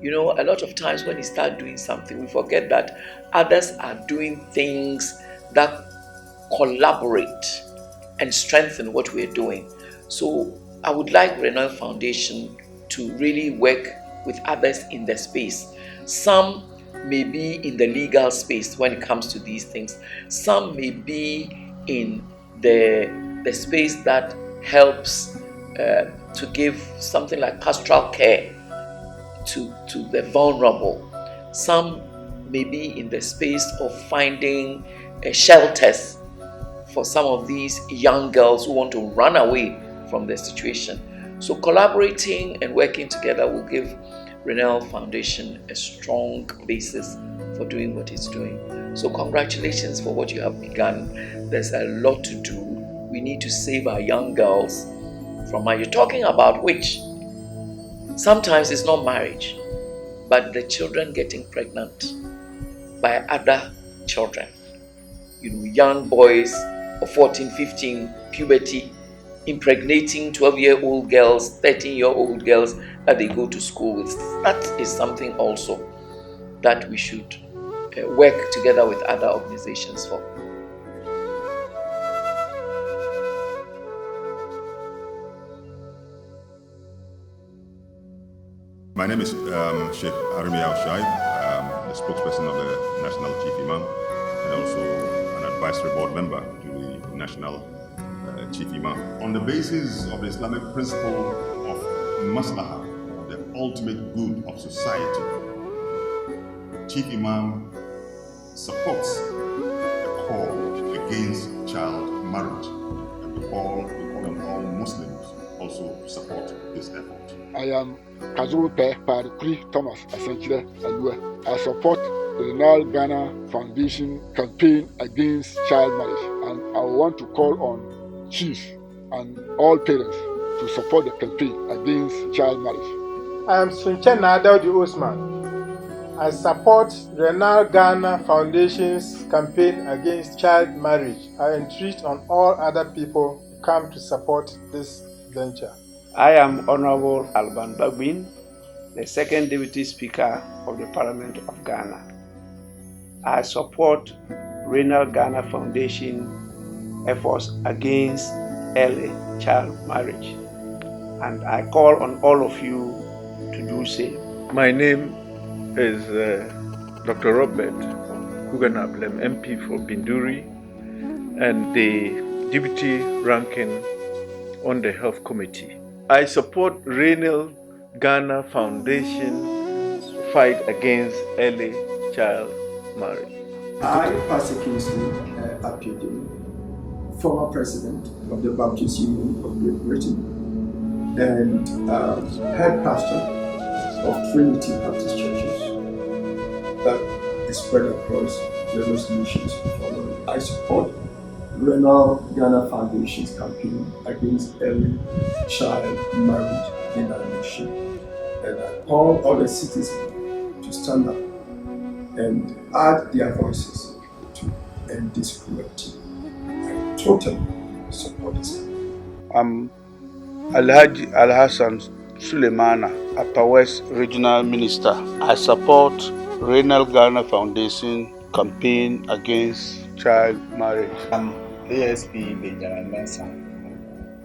A lot of times when we start doing something, we forget that others are doing things that collaborate and strengthen what we're doing. So I would like Renel Foundation to really work with others in the space. Some may be in the legal space when it comes to these things. Some may be in the space that helps to give something like pastoral care to the vulnerable. Some may be in the space of finding shelters for some of these young girls who want to run away from the situation. So collaborating and working together will give Renel Foundation a strong basis for doing what it's doing. So congratulations for what you have begun. There's a lot to do. We need to save our young girls from what you're talking about, which sometimes it's not marriage, but the children getting pregnant by other children. Young boys of 14, 15, puberty, impregnating 12-year-old girls, 13-year-old girls that they go to school with. That is something also that we should work together with other organizations for. My name is Sheikh Arimi Al-Shaib, the spokesperson of the National Chief Imam, and also an advisory board member to the National Chief Imam. On the basis of the Islamic principle of maslahah, the ultimate good of society, Chief Imam supports the call against child marriage, and we call on all Muslims also to support this effort. I am Kazuru Pe Parikri Thomas Asenchire Alua. I support the Renel Ghana Foundation campaign against child marriage, and I want to call on chiefs and all parents to support the campaign against child marriage. I am Sunchen Nadaudi Osman. I support Renel Ghana Foundation's campaign against child marriage. I entreat on all other people to come to support this venture. I am Honorable Alban S.K Bagbin, the second Deputy Speaker of the Parliament of Ghana. I support Renel Ghana Foundation efforts against early child marriage, and I call on all of you to do same. My name is Dr. Robert Kuganablem, MP for Binduri, and the Deputy Ranking on the Health Committee. I support Renel Ghana Foundation fight against early child marriage. I, Pastor Kingsley Appiadim, former president of the Baptist Union of Great Britain and head pastor of Trinity Baptist Churches that is spread across various nations. I support Renel Ghana Foundation's campaign against early child marriage in our nation. And I call all the citizens to stand up and add their voices to end this cruelty. I totally support this. I'm Alhaji Alhassan Suleimana, Upper West Regional Minister. I support Renel Ghana Foundation campaign against child marriage. I'm ASP Benjamin Mensah.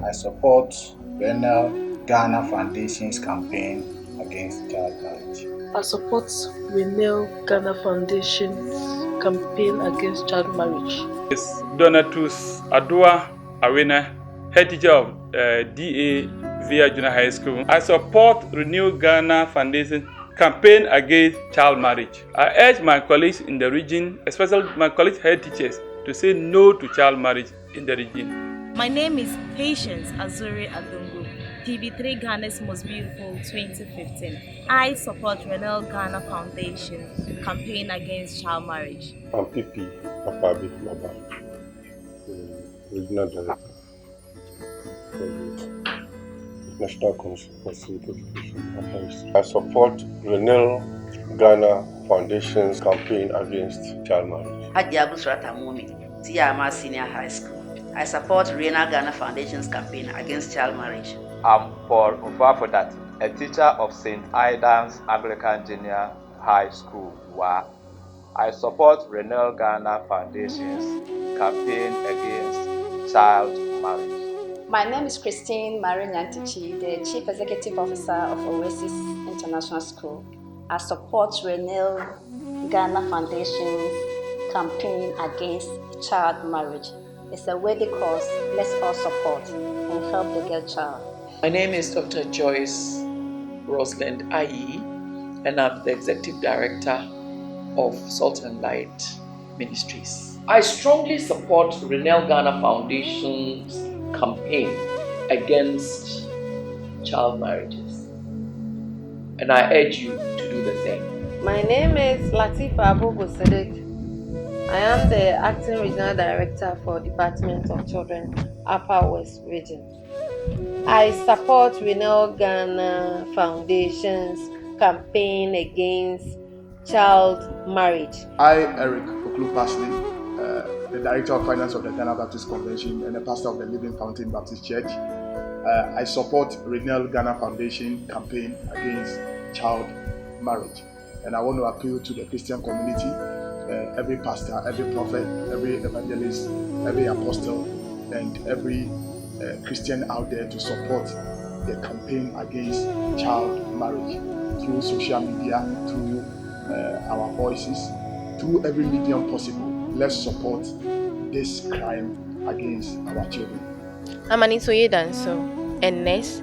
I support Renel Ghana Foundation's campaign against child marriage. I support Renel Ghana Foundation's campaign against child marriage. Yes, Donatus Adua Awena, head teacher of DA via Junior High School. I support Renel Ghana Foundation campaign against child marriage. I urge my colleagues in the region, especially my colleagues head teachers, to say no to child marriage in the region. My name is Patience Azuri Adungu, PB3 Ghana's Most Beautiful 2015. I support Renel Ghana Foundation campaign against child marriage. I'm PP Papabi Maba, Regional Director for the National Council for Civic Education. I support Renel Ghana Foundation's campaign against child marriage. Tiama Senior High School. I support Renel Ghana Foundation's campaign against child marriage. I'm Paul Ufafodat, a teacher of St. Aidan's Anglican Junior High School, Wa. I support Renel Ghana Foundation's campaign against child marriage. My name is Christine Marinyantichi, the Chief Executive Officer of Oasis International School. I support Renel Ghana Foundation's campaign against child marriage. It's a worthy cause. Let's all support and help the girl child. My name is Dr. Joyce Aryee, and I'm the Executive Director of Salt and Light Ministries. I strongly support Renel Ghana Foundation's campaign against child marriages, and I urge you to do the same. My name is Latifa Abobo. I am the Acting Regional Director for Department of Children, Upper West Region. I support Renel Ghana Foundation's campaign against child marriage. I, Eric Oklu-Pasley, the Director of Finance of the Ghana Baptist Convention and the Pastor of the Living Fountain Baptist Church, I support Renel Ghana Foundation campaign against child marriage. And I want to appeal to the Christian community, every pastor, every prophet, every evangelist, every apostle, and every Christian out there to support the campaign against child marriage through social media, through our voices, through every medium possible. Let's support this crime against our children. I'm Anitoye Danso, and next,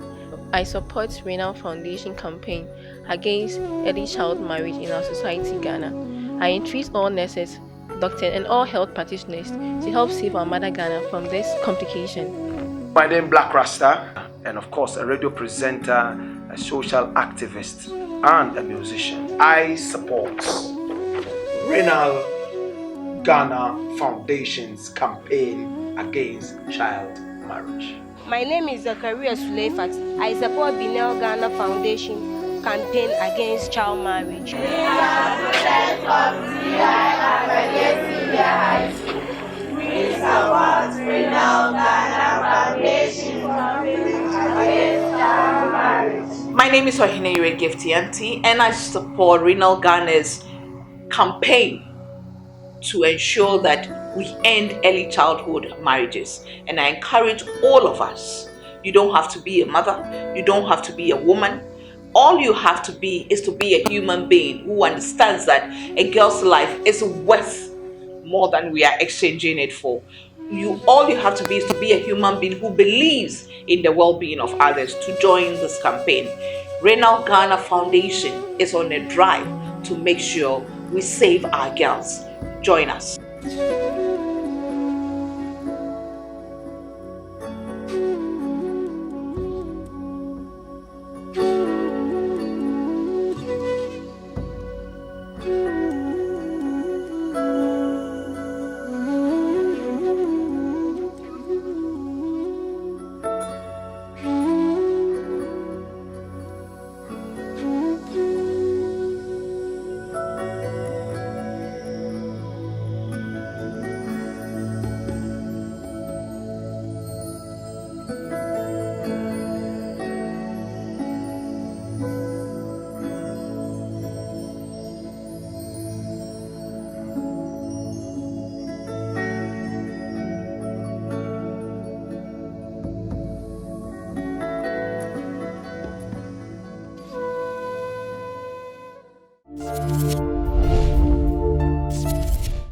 I support Renel Foundation campaign against early child marriage in our society, Ghana. I entreat all nurses, doctors, and all health practitioners to help save our mother Ghana from this complication. My name is Black Rasta, and of course a radio presenter, a social activist, and a musician. I support Renel Ghana Foundation's campaign against child marriage. My name is Zakaria Suleifat. I support Renel Ghana Foundation campaign against child marriage. We are students of We support Renel Ghana Foundation campaign against child marriage. My name is Oheneyere Gifty Anti, and I support Renel Ghana's campaign to ensure that we end early childhood marriages. And I encourage all of us, you don't have to be a mother, you don't have to be a woman. All you have to be is to be a human being who understands that a girl's life is worth more than we are exchanging it for. All you have to be is to be a human being who believes in the well-being of others to join this campaign. Renel Ghana Foundation is on a drive to make sure we save our girls. Join us.